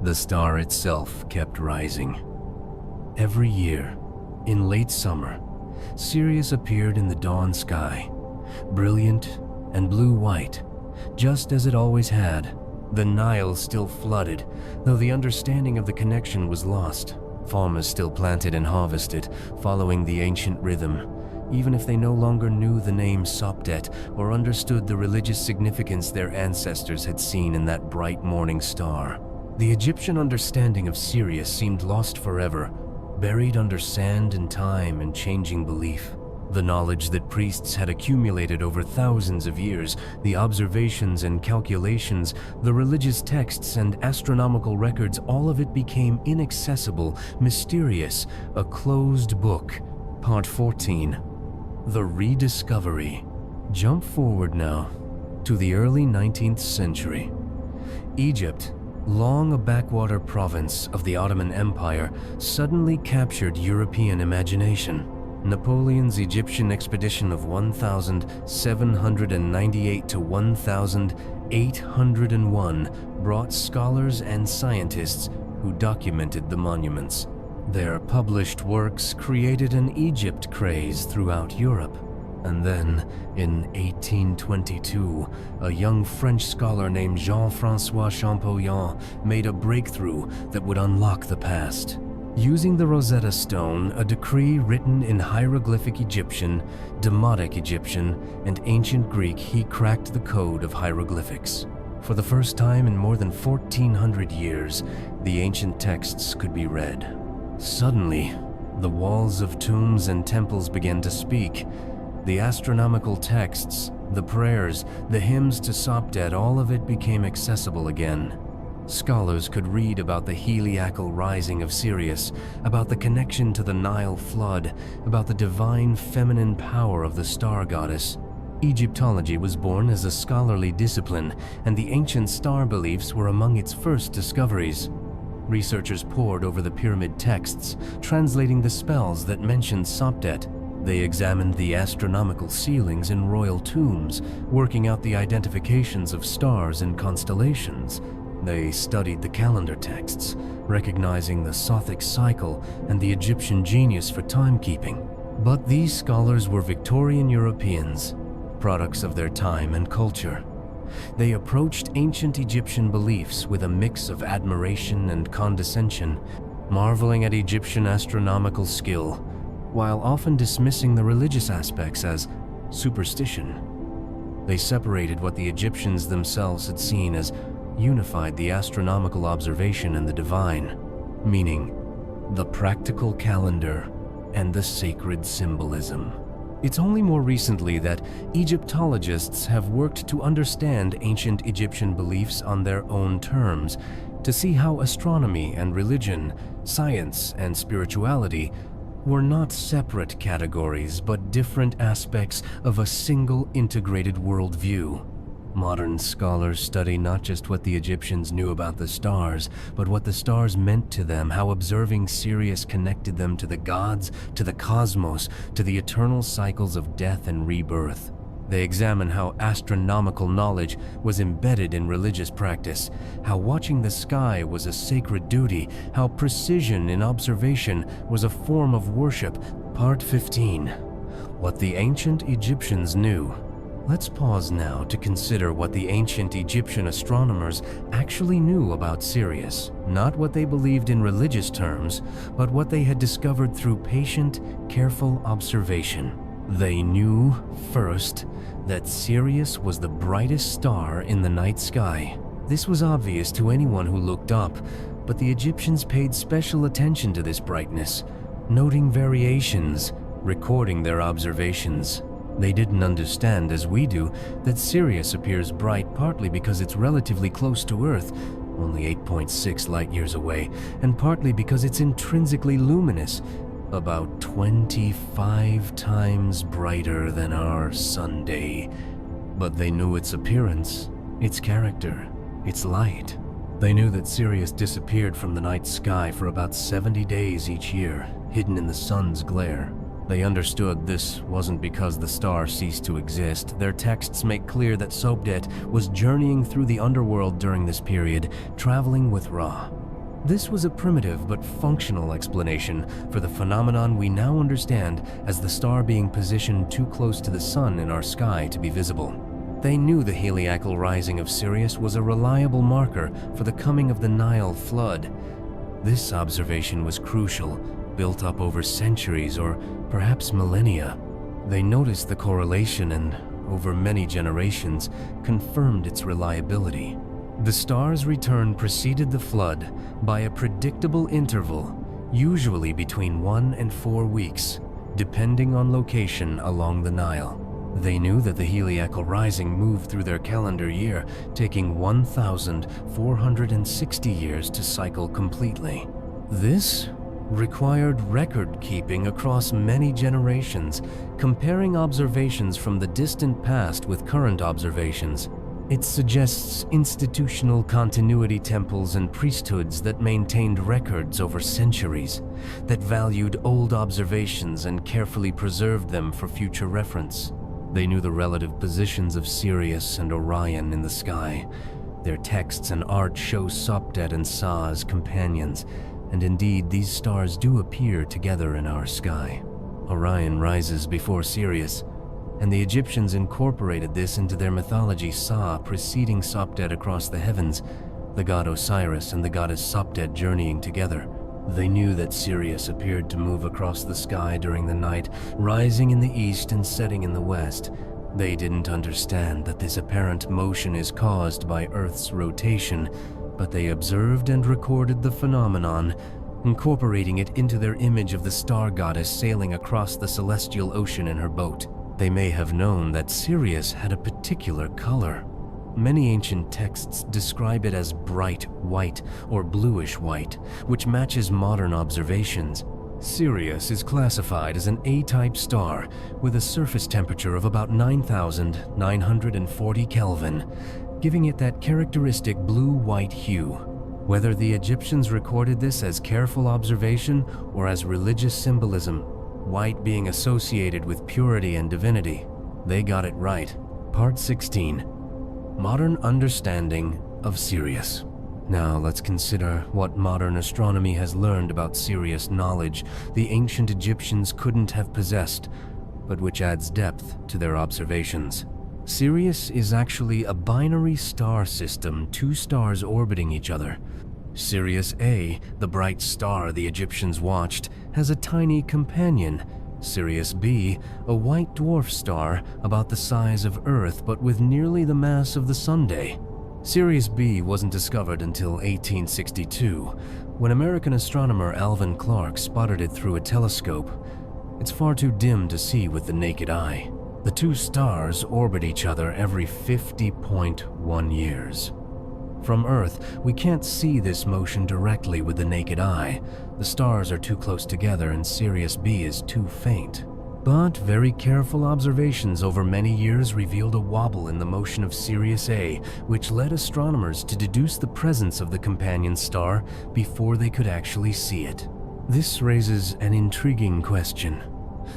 S1: the star itself kept rising. Every year, in late summer, Sirius appeared in the dawn sky, brilliant and blue-white, just as it always had. The Nile still flooded, though the understanding of the connection was lost. Farmers still planted and harvested, following the ancient rhythm, even if they no longer knew the name Sopdet or understood the religious significance their ancestors had seen in that bright morning star. The Egyptian understanding of Sirius seemed lost forever, buried under sand and time and changing belief. The knowledge that priests had accumulated over thousands of years, the observations and calculations, the religious texts and astronomical records, all of it became inaccessible, mysterious, a closed book. Part 14. The Rediscovery. Jump forward now to the early 19th century. Egypt, long a backwater province of the Ottoman Empire, suddenly captured European imagination. Napoleon's Egyptian expedition of 1798 to 1801 brought scholars and scientists who documented the monuments. Their published works created an Egypt craze throughout Europe. And then, in 1822, a young French scholar named Jean-François Champollion made a breakthrough that would unlock the past. Using the Rosetta Stone, a decree written in hieroglyphic Egyptian, Demotic Egyptian, and ancient Greek, he cracked the code of hieroglyphics. For the first time in more than 1400 years, the ancient texts could be read. Suddenly, the walls of tombs and temples began to speak. The astronomical texts, the prayers, the hymns to Sopdet, all of it became accessible again. Scholars could read about the heliacal rising of Sirius, about the connection to the Nile flood, about the divine feminine power of the star goddess. Egyptology was born as a scholarly discipline, and the ancient star beliefs were among its first discoveries. Researchers pored over the pyramid texts, translating the spells that mentioned Sopdet. They examined the astronomical ceilings in royal tombs, working out the identifications of stars and constellations. They studied the calendar texts, recognizing the Sothic cycle and the Egyptian genius for timekeeping. But these scholars were Victorian Europeans, products of their time and culture. They approached ancient Egyptian beliefs with a mix of admiration and condescension, marveling at Egyptian astronomical skill, while often dismissing the religious aspects as superstition. They separated what the Egyptians themselves had seen as unified the astronomical observation and the divine, meaning the practical calendar and the sacred symbolism. It's only more recently that Egyptologists have worked to understand ancient Egyptian beliefs on their own terms, to see how astronomy and religion, science and spirituality were not separate categories but different aspects of a single integrated worldview. Modern scholars study not just what the Egyptians knew about the stars, but what the stars meant to them, how observing Sirius connected them to the gods, to the cosmos, to the eternal cycles of death and rebirth. They examine how astronomical knowledge was embedded in religious practice, how watching the sky was a sacred duty, how precision in observation was a form of worship. Part 15. What the ancient Egyptians knew. Let's pause now to consider what the ancient Egyptian astronomers actually knew about Sirius. Not what they believed in religious terms, but what they had discovered through patient, careful observation. They knew, first, that Sirius was the brightest star in the night sky. This was obvious to anyone who looked up, but the Egyptians paid special attention to this brightness, noting variations, recording their observations. They didn't understand, as we do, that Sirius appears bright partly because it's relatively close to Earth, only 8.6 light-years away, and partly because it's intrinsically luminous, about 25 times brighter than our Sunday. But they knew its appearance, its character, its light. They knew that Sirius disappeared from the night sky for about 70 days each year, hidden in the sun's glare. They understood this wasn't because the star ceased to exist. Their texts make clear that Sopdet was journeying through the underworld during this period, traveling with Ra. This was a primitive but functional explanation for the phenomenon we now understand as the star being positioned too close to the sun in our sky to be visible. They knew the heliacal rising of Sirius was a reliable marker for the coming of the Nile flood. This observation was crucial, built up over centuries or perhaps millennia. They noticed the correlation and, over many generations, confirmed its reliability. The star's return preceded the flood by a predictable interval, usually between 1 and 4 weeks, depending on location along the Nile. They knew that the heliacal rising moved through their calendar year, taking 1,460 years to cycle completely. This required record-keeping across many generations, comparing observations from the distant past with current observations. It suggests institutional continuity temples and priesthoods that maintained records over centuries, that valued old observations and carefully preserved them for future reference. They knew the relative positions of Sirius and Orion in the sky. Their texts and art show Sopdet and Sa as companions, and indeed these stars do appear together in our sky. Orion rises before Sirius, and the Egyptians incorporated this into their mythology, Sa preceding Sopdet across the heavens, the god Osiris and the goddess Sopdet journeying together. They knew that Sirius appeared to move across the sky during the night, rising in the east and setting in the west. They didn't understand that this apparent motion is caused by Earth's rotation, but they observed and recorded the phenomenon, incorporating it into their image of the star goddess sailing across the celestial ocean in her boat. They may have known that Sirius had a particular color. Many ancient texts describe it as bright white or bluish white, which matches modern observations. Sirius is classified as an A-type star with a surface temperature of about 9,940 Kelvin, giving it that characteristic blue-white hue. Whether the Egyptians recorded this as careful observation or as religious symbolism, white being associated with purity and divinity, they got it right. Part 16. Modern Understanding of Sirius. Now let's consider what modern astronomy has learned about Sirius knowledge the ancient Egyptians couldn't have possessed, but which adds depth to their observations. Sirius is actually a binary star system, two stars orbiting each other. Sirius A, the bright star the Egyptians watched, has a tiny companion, Sirius B, a white dwarf star about the size of Earth but with nearly the mass of the Sunday. Sirius B wasn't discovered until 1862, when American astronomer Alvin Clark spotted it through a telescope. It's far too dim to see with the naked eye. The two stars orbit each other every 50.1 years. From Earth, we can't see this motion directly with the naked eye. The stars are too close together and Sirius B is too faint. But very careful observations over many years revealed a wobble in the motion of Sirius A, which led astronomers to deduce the presence of the companion star before they could actually see it. This raises an intriguing question.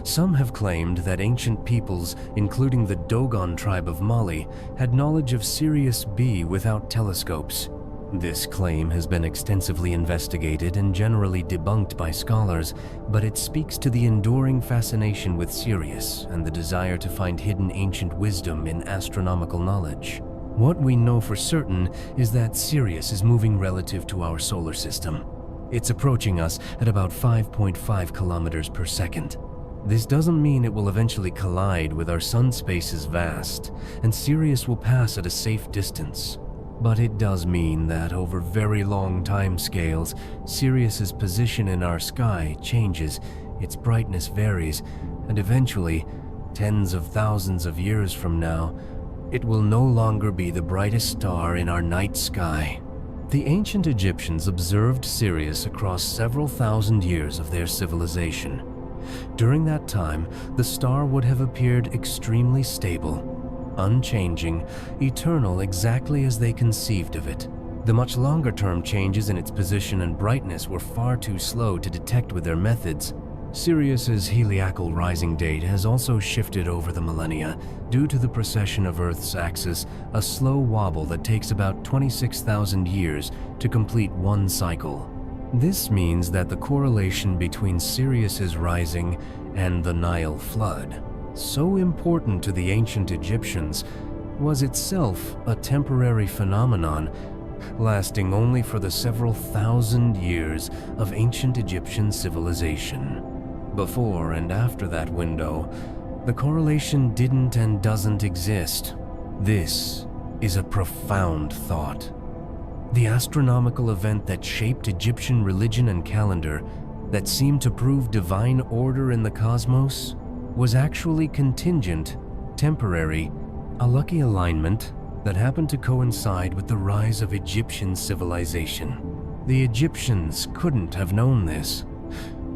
S1: Some have claimed that ancient peoples, including the Dogon tribe of Mali, had knowledge of Sirius B without telescopes. This claim has been extensively investigated and generally debunked by scholars, but it speaks to the enduring fascination with Sirius and the desire to find hidden ancient wisdom in astronomical knowledge. What we know for certain is that Sirius is moving relative to our solar system. It's approaching us at about 5.5 kilometers per second. This doesn't mean it will eventually collide with our sun. Space is vast, and Sirius will pass at a safe distance. But it does mean that over very long time scales, Sirius's position in our sky changes, its brightness varies, and eventually, tens of thousands of years from now, it will no longer be the brightest star in our night sky. The ancient Egyptians observed Sirius across several thousand years of their civilization. During that time, the star would have appeared extremely stable, unchanging, eternal exactly as they conceived of it. The much longer-term changes in its position and brightness were far too slow to detect with their methods. Sirius's heliacal rising date has also shifted over the millennia due to the precession of Earth's axis, a slow wobble that takes about 26,000 years to complete one cycle. This means that the correlation between Sirius's rising and the Nile flood, so important to the ancient Egyptians, was itself a temporary phenomenon, lasting only for the several thousand years of ancient Egyptian civilization. Before and after that window, the correlation didn't and doesn't exist. This is a profound thought. The astronomical event that shaped Egyptian religion and calendar, that seemed to prove divine order in the cosmos, was actually contingent, temporary, a lucky alignment that happened to coincide with the rise of Egyptian civilization. The Egyptians couldn't have known this.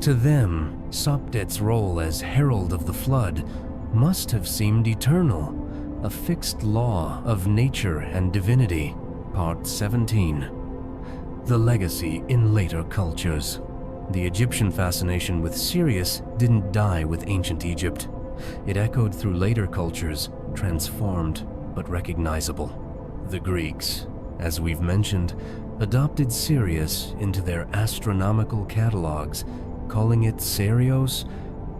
S1: To them, Sopdet's role as herald of the flood must have seemed eternal, a fixed law of nature and divinity. Part 17. The legacy in later cultures. The Egyptian fascination with Sirius didn't die with ancient Egypt. It echoed through later cultures, transformed but recognizable. The Greeks, as we've mentioned, adopted Sirius into their astronomical catalogs, calling it Sirios,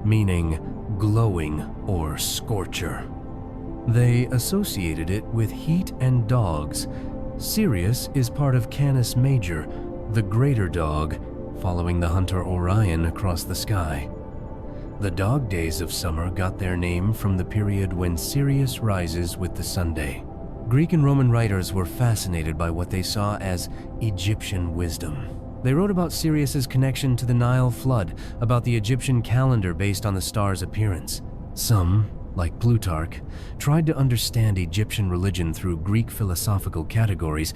S1: meaning glowing or scorcher. They associated it with heat and dogs. Sirius is part of Canis Major, the greater dog, following the hunter Orion across the sky. The dog days of summer got their name from the period when Sirius rises with the Sunday. Greek and Roman writers were fascinated by what they saw as Egyptian wisdom. They wrote about Sirius's connection to the Nile flood, about the Egyptian calendar based on the star's appearance. Some, like Plutarch, tried to understand Egyptian religion through Greek philosophical categories,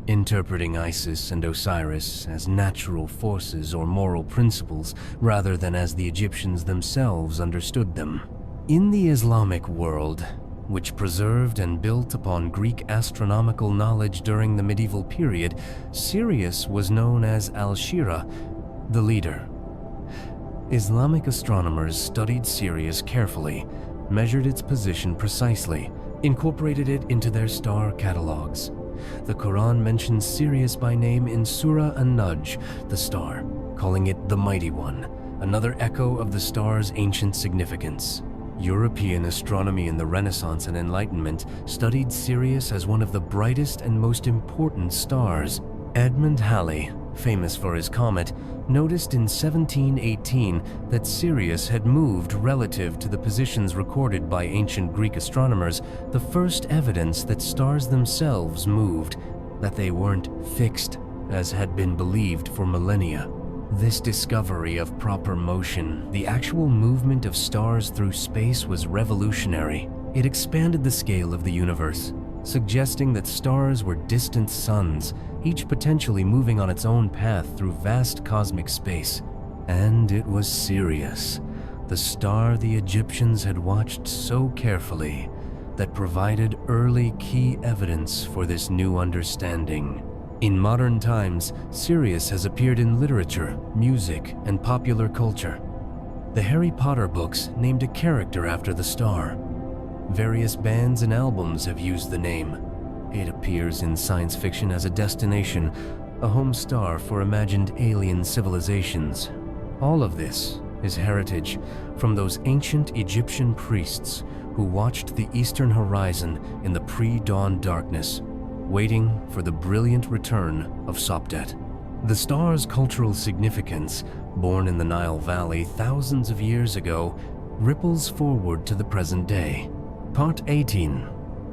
S1: interpreting Isis and Osiris as natural forces or moral principles rather than as the Egyptians themselves understood them. In the Islamic world, which preserved and built upon Greek astronomical knowledge during the medieval period, Sirius was known as Al-Shira, the leader. Islamic astronomers studied Sirius carefully, measured its position precisely, incorporated it into their star catalogs. The Quran mentions Sirius by name in Surah An-Najm, the star, calling it the Mighty One, another echo of the star's ancient significance. European astronomy in the Renaissance and Enlightenment studied Sirius as one of the brightest and most important stars. Edmund Halley, famous for his comet, noticed in 1718 that Sirius had moved relative to the positions recorded by ancient Greek astronomers, the first evidence that stars themselves moved, that they weren't fixed, as had been believed for millennia. This discovery of proper motion, the actual movement of stars through space, was revolutionary. It expanded the scale of the universe, suggesting that stars were distant suns, each potentially moving on its own path through vast cosmic space. And it was Sirius, the star the Egyptians had watched so carefully, that provided early key evidence for this new understanding. In modern times, Sirius has appeared in literature, music, and popular culture. The Harry Potter books named a character after the star. Various bands and albums have used the name. It appears in science fiction as a destination, a home star for imagined alien civilizations. All of this is heritage from those ancient Egyptian priests who watched the eastern horizon in the pre-dawn darkness, waiting for the brilliant return of Sopdet. The star's cultural significance, born in the Nile Valley thousands of years ago, ripples forward to the present day. Part 18.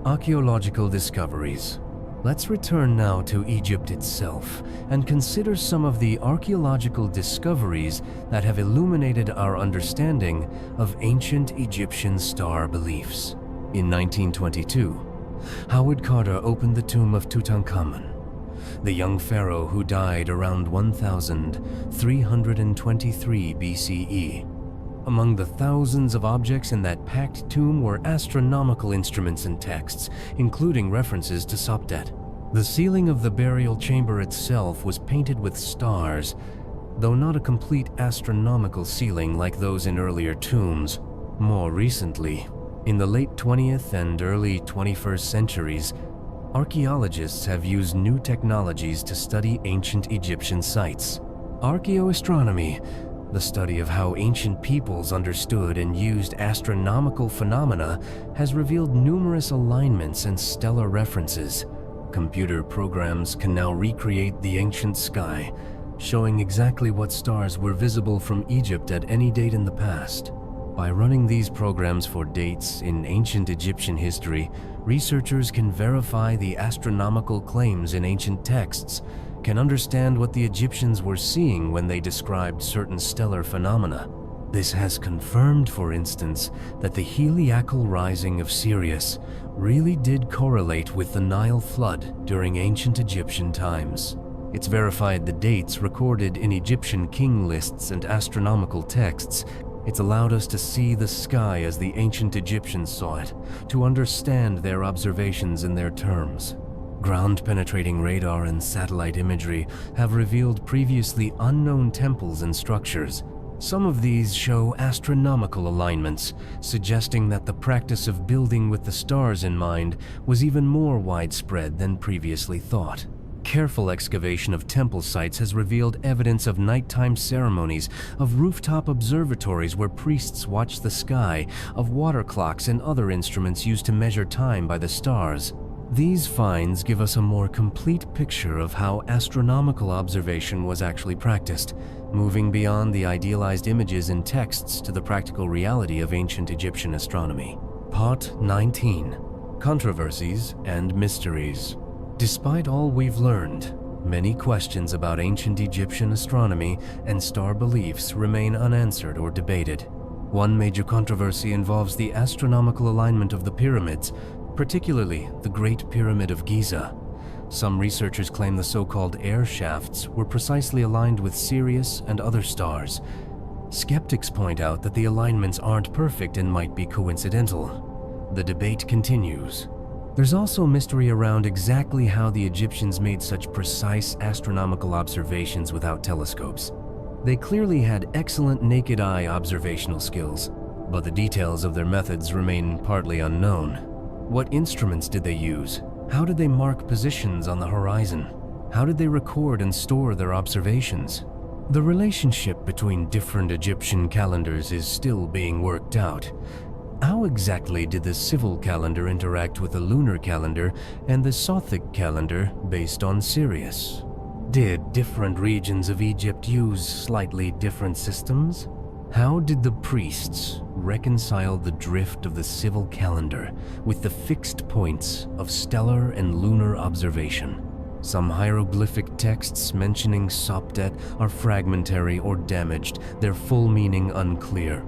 S1: Archaeological discoveries. Let's return now to Egypt itself and consider some of the archaeological discoveries that have illuminated our understanding of ancient Egyptian star beliefs. In 1922, Howard Carter opened the tomb of Tutankhamun, the young pharaoh who died around 1323 BCE. Among the thousands of objects in that packed tomb were astronomical instruments and texts, including references to Sopdet. The ceiling of the burial chamber itself was painted with stars, though not a complete astronomical ceiling like those in earlier tombs. More recently, in the late 20th and early 21st centuries, archaeologists have used new technologies to study ancient Egyptian sites. Archaeoastronomy, the study of how ancient peoples understood and used astronomical phenomena, has revealed numerous alignments and stellar references. Computer programs can now recreate the ancient sky, showing exactly what stars were visible from Egypt at any date in the past. By running these programs for dates in ancient Egyptian history, researchers can verify the astronomical claims in ancient texts, can understand what the Egyptians were seeing when they described certain stellar phenomena. This has confirmed, for instance, that the heliacal rising of Sirius really did correlate with the Nile flood during ancient Egyptian times. It's verified the dates recorded in Egyptian king lists and astronomical texts. It's allowed us to see the sky as the ancient Egyptians saw it, to understand their observations in their terms. Ground-penetrating radar and satellite imagery have revealed previously unknown temples and structures. Some of these show astronomical alignments, suggesting that the practice of building with the stars in mind was even more widespread than previously thought. Careful excavation of temple sites has revealed evidence of nighttime ceremonies, of rooftop observatories where priests watch the sky, of water clocks and other instruments used to measure time by the stars. These finds give us a more complete picture of how astronomical observation was actually practiced, moving beyond the idealized images in texts to the practical reality of ancient Egyptian astronomy. Part 19: Controversies and Mysteries. Despite all we've learned, many questions about ancient Egyptian astronomy and star beliefs remain unanswered or debated. One major controversy involves the astronomical alignment of the pyramids, particularly the Great Pyramid of Giza. Some researchers claim the so-called air shafts were precisely aligned with Sirius and other stars. Skeptics point out that the alignments aren't perfect and might be coincidental. The debate continues. There's also mystery around exactly how the Egyptians made such precise astronomical observations without telescopes. They clearly had excellent naked eye observational skills, but the details of their methods remain partly unknown. What instruments did they use? How did they mark positions on the horizon? How did they record and store their observations? The relationship between different Egyptian calendars is still being worked out. How exactly did the civil calendar interact with the lunar calendar and the Sothic calendar based on Sirius? Did different regions of Egypt use slightly different systems? How did the priests reconcile the drift of the civil calendar with the fixed points of stellar and lunar observation? Some hieroglyphic texts mentioning Sopdet are fragmentary or damaged, their full meaning unclear.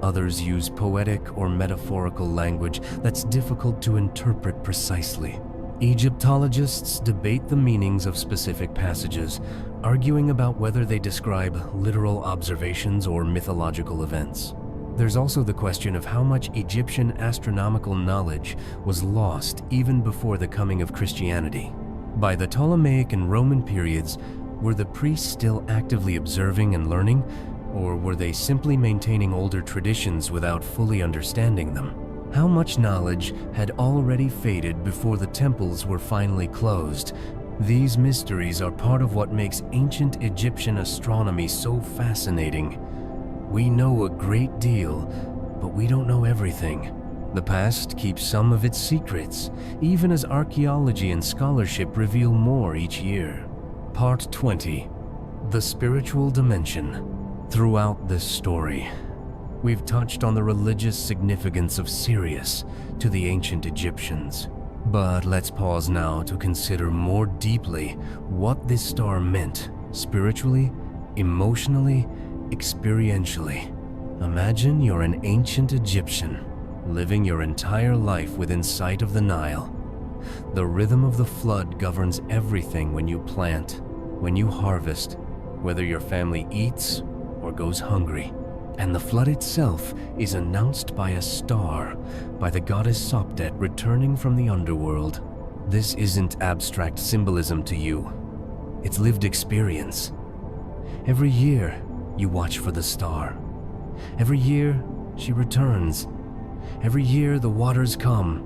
S1: Others use poetic or metaphorical language that's difficult to interpret precisely. Egyptologists debate the meanings of specific passages, arguing about whether they describe literal observations or mythological events. There's also the question of how much Egyptian astronomical knowledge was lost even before the coming of Christianity. By the Ptolemaic and Roman periods, were the priests still actively observing and learning, or were they simply maintaining older traditions without fully understanding them? How much knowledge had already faded before the temples were finally closed? These mysteries are part of what makes ancient Egyptian astronomy so fascinating. We know a great deal, but we don't know everything. The past keeps some of its secrets, even as archaeology and scholarship reveal more each year. Part 20: The Spiritual Dimension. Throughout this story, we've touched on the religious significance of Sirius to the ancient Egyptians. But let's pause now to consider more deeply what this star meant spiritually, emotionally, experientially. Imagine you're an ancient Egyptian, living your entire life within sight of the Nile. The rhythm of the flood governs everything when you plant, when you harvest, whether your family eats or goes hungry. And the flood itself is announced by a star, by the goddess Sopdet returning from the underworld. This isn't abstract symbolism to you. It's lived experience. Every year, you watch for the star. Every year, she returns. Every year, the waters come.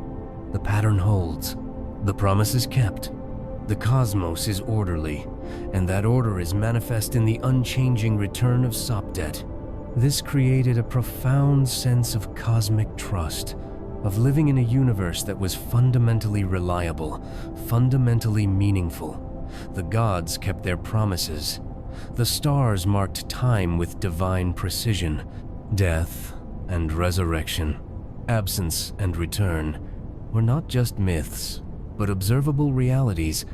S1: The pattern holds. The promise is kept. The cosmos is orderly, and that order is manifest in the unchanging return of Sopdet. This created a profound sense of cosmic trust, of living in a universe that was fundamentally reliable, fundamentally meaningful. The gods kept their promises. The stars marked time with divine precision. Death and resurrection, absence and return, were not just myths, but observable realities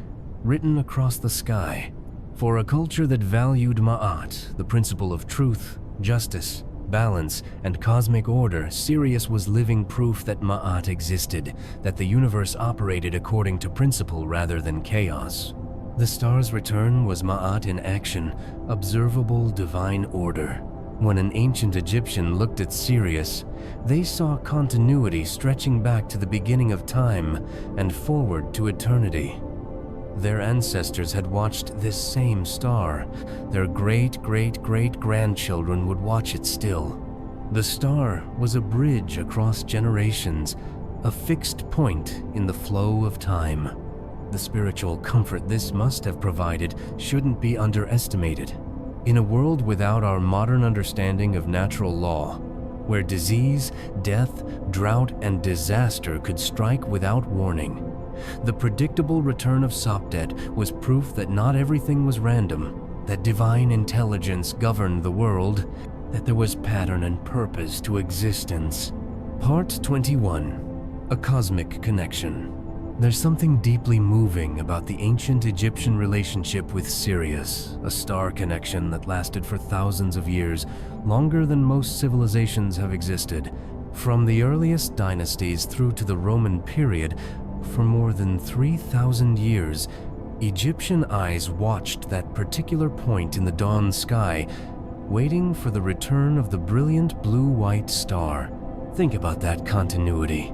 S1: written across the sky. For a culture that valued Ma'at, the principle of truth, justice, balance, and cosmic order, Sirius was living proof that Ma'at existed, that the universe operated according to principle rather than chaos. The star's return was Ma'at in action, observable divine order. When an ancient Egyptian looked at Sirius, they saw continuity stretching back to the beginning of time and forward to eternity. Their ancestors had watched this same star. Their great-great-great-grandchildren would watch it still. The star was a bridge across generations, a fixed point in the flow of time. The spiritual comfort this must have provided shouldn't be underestimated. In a world without our modern understanding of natural law, where disease, death, drought, and disaster could strike without warning, The predictable return of Sopdet was proof that not everything was random, that divine intelligence governed the world, that there was pattern and purpose to existence. Part 21. A Cosmic Connection. There's something deeply moving about the ancient Egyptian relationship with Sirius, a star connection that lasted for thousands of years, longer than most civilizations have existed. From the earliest dynasties through to the Roman period, for more than 3,000 years, Egyptian eyes watched that particular point in the dawn sky, waiting for the return of the brilliant blue-white star. Think about that continuity.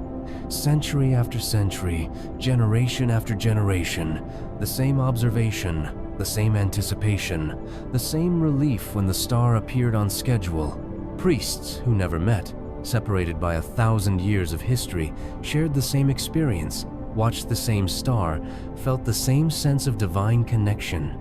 S1: Century after century, generation after generation, the same observation, the same anticipation, the same relief when the star appeared on schedule. Priests who never met, separated by 1,000 years of history, shared the same experience, watched the same star, felt the same sense of divine connection.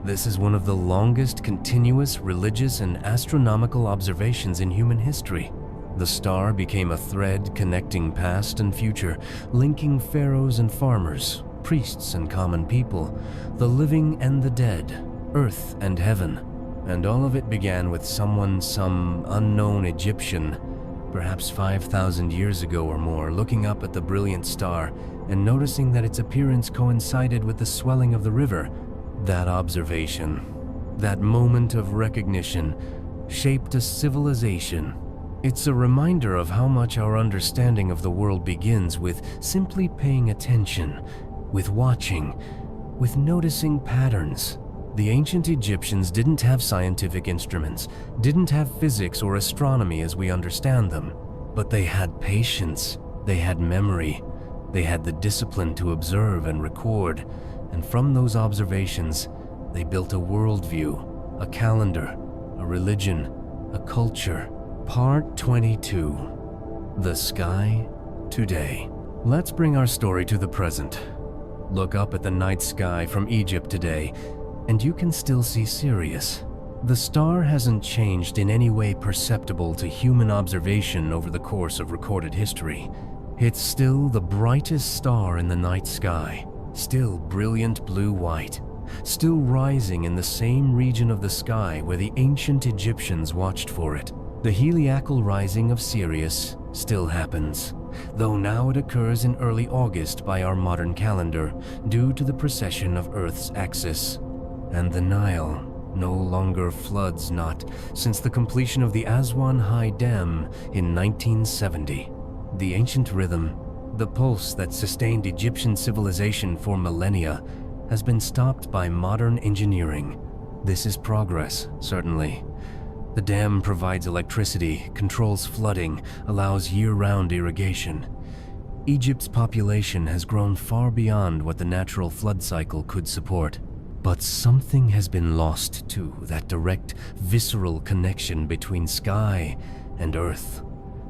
S1: This is one of the longest continuous religious and astronomical observations in human history. The star became a thread connecting past and future, linking pharaohs and farmers, priests and common people, the living and the dead, earth and heaven. And all of it began with some unknown Egyptian, perhaps 5,000 years ago or more, looking up at the brilliant star and noticing that its appearance coincided with the swelling of the river. That observation, that moment of recognition, shaped a civilization. It's a reminder of how much our understanding of the world begins with simply paying attention, with watching, with noticing patterns. The ancient Egyptians didn't have scientific instruments, didn't have physics or astronomy as we understand them, but they had patience, they had memory, they had the discipline to observe and record, and from those observations, they built a worldview, a calendar, a religion, a culture. Part 22. The Sky Today. Let's bring our story to the present. Look up at the night sky from Egypt today, and you can still see Sirius. The star hasn't changed in any way perceptible to human observation over the course of recorded history. It's still the brightest star in the night sky, still brilliant blue-white, still rising in the same region of the sky where the ancient Egyptians watched for it. The heliacal rising of Sirius still happens, though now it occurs in early August by our modern calendar due to the precession of Earth's axis. And the Nile no longer floods not since the completion of the Aswan High Dam in 1970. The ancient rhythm, the pulse that sustained Egyptian civilization for millennia, has been stopped by modern engineering. This is progress, certainly. The dam provides electricity, controls flooding, allows year-round irrigation. Egypt's population has grown far beyond what the natural flood cycle could support. But something has been lost too, that direct, visceral connection between sky and earth,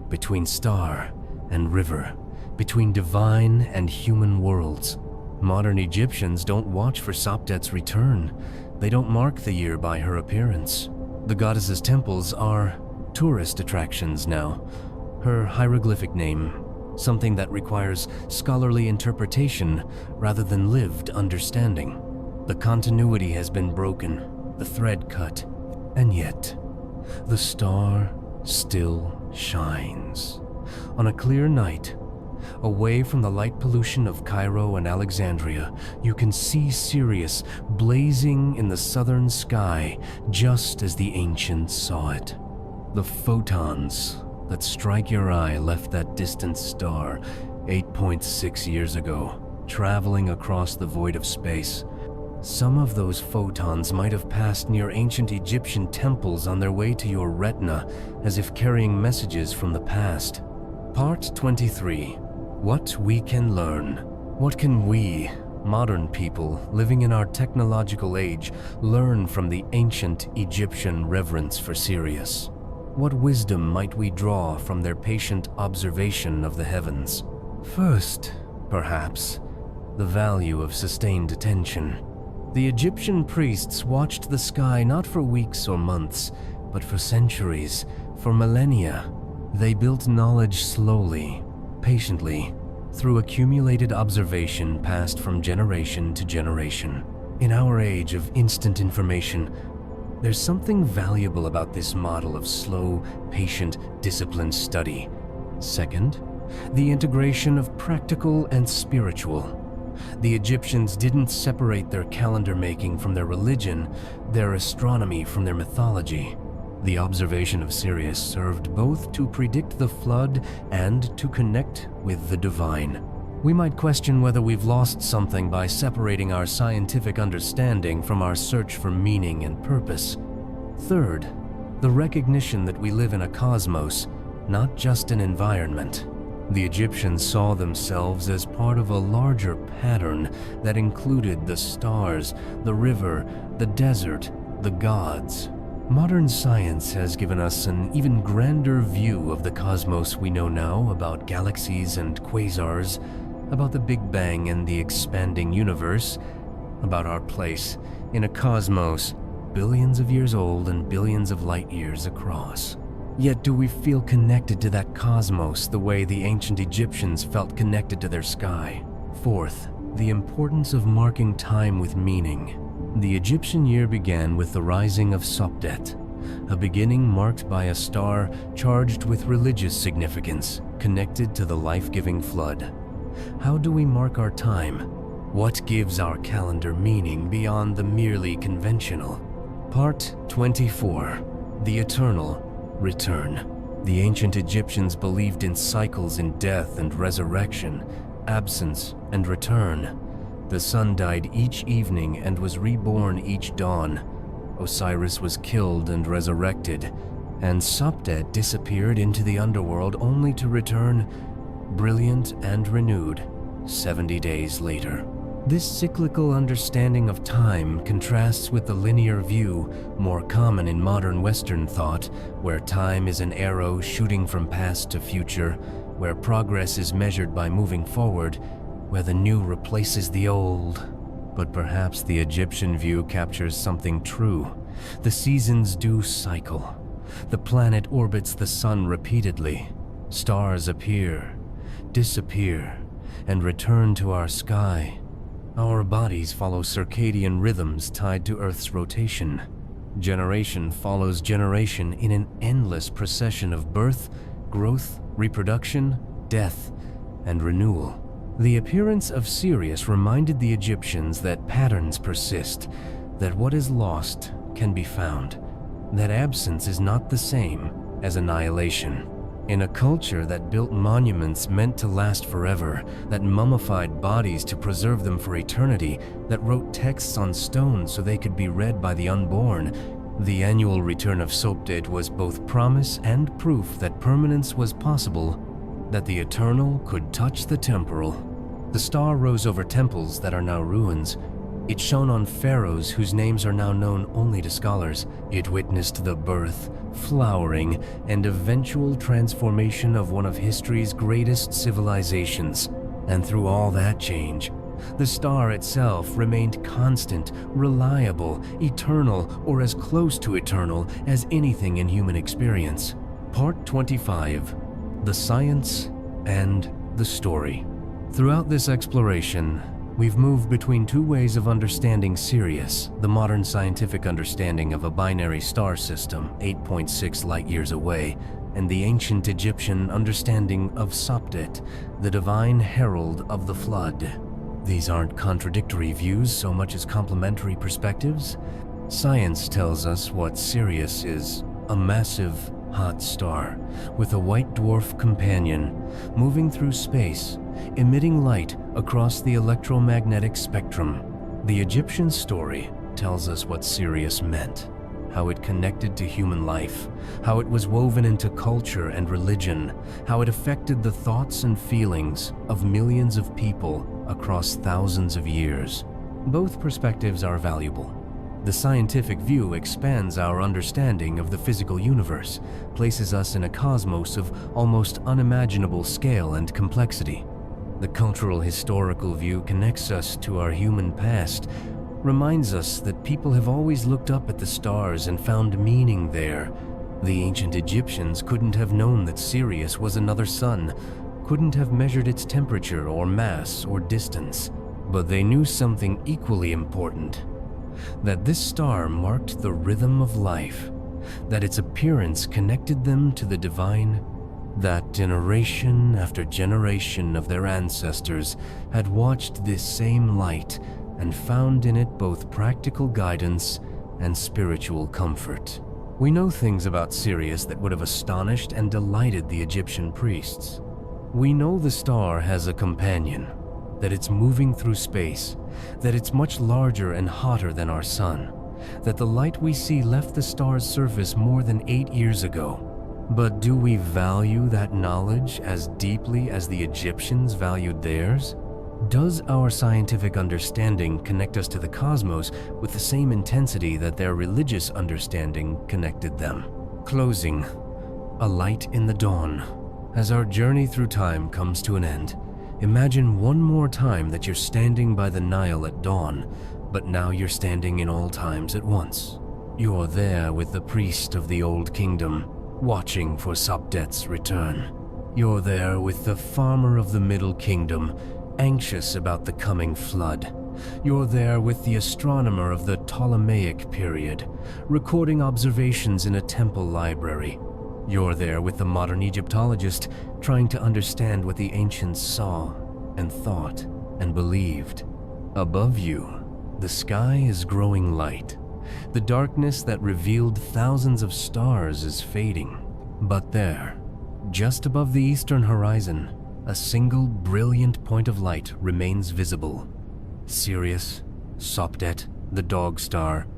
S1: between star and river, between divine and human worlds. Modern Egyptians don't watch for Sopdet's return. They don't mark the year by her appearance. The goddess's temples are tourist attractions now. Her hieroglyphic name, something that requires scholarly interpretation rather than lived understanding. The continuity has been broken, the thread cut, and yet the star still shines. On a clear night, away from the light pollution of Cairo and Alexandria, you can see Sirius blazing in the southern sky just as the ancients saw it. The photons that strike your eye left that distant star 8.6 years ago, traveling across the void of space. Some of those photons might have passed near ancient Egyptian temples on their way to your retina, as if carrying messages from the past. Part 23. What we can learn. What can we, modern people living in our technological age, learn from the ancient Egyptian reverence for Sirius? What wisdom might we draw from their patient observation of the heavens? First, perhaps, the value of sustained attention. The Egyptian priests watched the sky not for weeks or months, but for centuries, for millennia. They built knowledge slowly, patiently, through accumulated observation passed from generation to generation. In our age of instant information, there's something valuable about this model of slow, patient, disciplined study. Second, the integration of practical and spiritual. The Egyptians didn't separate their calendar making from their religion, their astronomy from their mythology. The observation of Sirius served both to predict the flood and to connect with the divine. We might question whether we've lost something by separating our scientific understanding from our search for meaning and purpose. Third, the recognition that we live in a cosmos, not just an environment. The Egyptians saw themselves as part of a larger pattern that included the stars, the river, the desert, the gods. Modern science has given us an even grander view of the cosmos we know now, about galaxies and quasars, about the Big Bang and the expanding universe, about our place in a cosmos billions of years old and billions of light years across. Yet do we feel connected to that cosmos the way the ancient Egyptians felt connected to their sky? Fourth, the importance of marking time with meaning. The Egyptian year began with the rising of Sopdet, a beginning marked by a star charged with religious significance, connected to the life-giving flood. How do we mark our time? What gives our calendar meaning beyond the merely conventional? Part 24. The Eternal Return. The ancient Egyptians believed in cycles in death and resurrection, absence and return. The sun died each evening and was reborn each dawn. Osiris was killed and resurrected, and Sopdet disappeared into the underworld only to return brilliant and renewed 70 days later. This cyclical understanding of time contrasts with the linear view more common in modern Western thought, where time is an arrow shooting from past to future, where progress is measured by moving forward, where the new replaces the old. But perhaps the Egyptian view captures something true. The seasons do cycle. The planet orbits the sun repeatedly. Stars appear, disappear, and return to our sky. Our bodies follow circadian rhythms tied to Earth's rotation. Generation follows generation in an endless procession of birth, growth, reproduction, death, and renewal. The appearance of Sirius reminded the Egyptians that patterns persist, that what is lost can be found, that absence is not the same as annihilation. In a culture that built monuments meant to last forever, that mummified bodies to preserve them for eternity, that wrote texts on stone so they could be read by the unborn, the annual return of Sopdet was both promise and proof that permanence was possible, that the eternal could touch the temporal. The star rose over temples that are now ruins. It shone on pharaohs whose names are now known only to scholars. It witnessed the birth, flowering, and eventual transformation of one of history's greatest civilizations. And through all that change, the star itself remained constant, reliable, eternal, or as close to eternal as anything in human experience. Part 25. The Science and the Story. Throughout this exploration, we've moved between two ways of understanding Sirius, the modern scientific understanding of a binary star system 8.6 light-years away, and the ancient Egyptian understanding of Sopdet, the divine herald of the flood. These aren't contradictory views so much as complementary perspectives. Science tells us what Sirius is: a massive, hot star with a white dwarf companion, moving through space, emitting light across the electromagnetic spectrum. The Egyptian story tells us what Sirius meant, how it connected to human life, how it was woven into culture and religion, how it affected the thoughts and feelings of millions of people across thousands of years. Both perspectives are valuable. The scientific view expands our understanding of the physical universe, places us in a cosmos of almost unimaginable scale and complexity. The cultural historical view connects us to our human past, reminds us that people have always looked up at the stars and found meaning there. The ancient Egyptians couldn't have known that Sirius was another sun, couldn't have measured its temperature or mass or distance, but they knew something equally important: that this star marked the rhythm of life, that its appearance connected them to the divine, that generation after generation of their ancestors had watched this same light and found in it both practical guidance and spiritual comfort. We know things about Sirius that would have astonished and delighted the Egyptian priests. We know the star has a companion, that it's moving through space, that it's much larger and hotter than our sun, that the light we see left the star's surface more than 8 years ago. But do we value that knowledge as deeply as the Egyptians valued theirs? Does our scientific understanding connect us to the cosmos with the same intensity that their religious understanding connected them? Closing, a light in the dawn. As our journey through time comes to an end, imagine one more time that you're standing by the Nile at dawn, but now you're standing in all times at once. You're there with the priest of the Old Kingdom, watching for Sopdet's return. You're there with the farmer of the Middle Kingdom, anxious about the coming flood. You're there with the astronomer of the Ptolemaic period, recording observations in a temple library. You're there with the modern Egyptologist, trying to understand what the ancients saw and thought and believed. Above you, the sky is growing light. The darkness that revealed thousands of stars is fading. But there, just above the eastern horizon, a single brilliant point of light remains visible. Sirius, Sopdet, the dog star,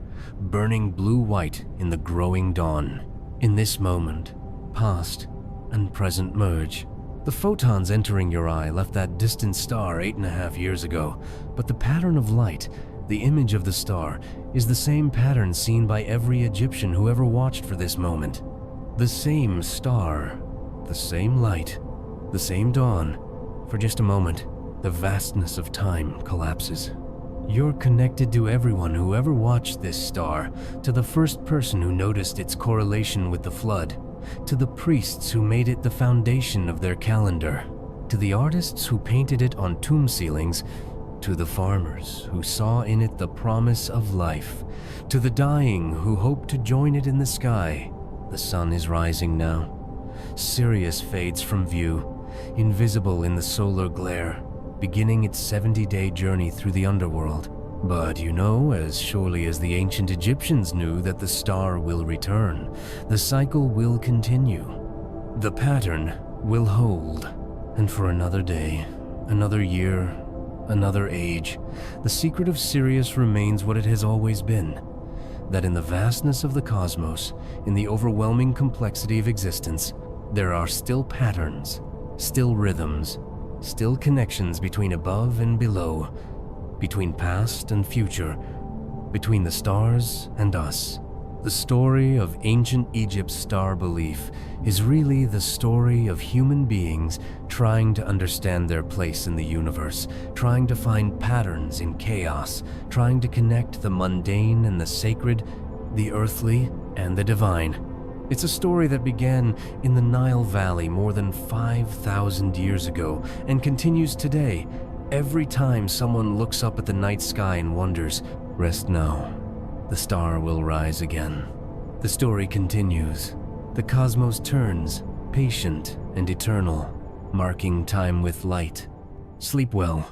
S1: burning blue-white in the growing dawn. In this moment, past and present merge. The photons entering your eye left that distant star 8.5 years ago, but the pattern of light, the image of the star, is the same pattern seen by every Egyptian who ever watched for this moment. The same star, the same light, the same dawn. For just a moment, the vastness of time collapses. You're connected to everyone who ever watched this star, to the first person who noticed its correlation with the flood, to the priests who made it the foundation of their calendar, to the artists who painted it on tomb ceilings, to the farmers who saw in it the promise of life, to the dying who hoped to join it in the sky. The sun is rising now. Sirius fades from view, invisible in the solar glare, beginning its 70-day journey through the underworld. But you know, as surely as the ancient Egyptians knew that the star will return, the cycle will continue. The pattern will hold, and for another day, another year, another age, the secret of Sirius remains what it has always been: that in the vastness of the cosmos, in the overwhelming complexity of existence, there are still patterns, still rhythms, still connections between above and below, between past and future, between the stars and us. The story of ancient Egypt's star belief is really the story of human beings trying to understand their place in the universe, trying to find patterns in chaos, trying to connect the mundane and the sacred, the earthly and the divine. It's a story that began in the Nile Valley more than 5,000 years ago and continues today. Every time someone looks up at the night sky and wonders, rest now, the star will rise again. The story continues. The cosmos turns, patient and eternal, marking time with light. Sleep well.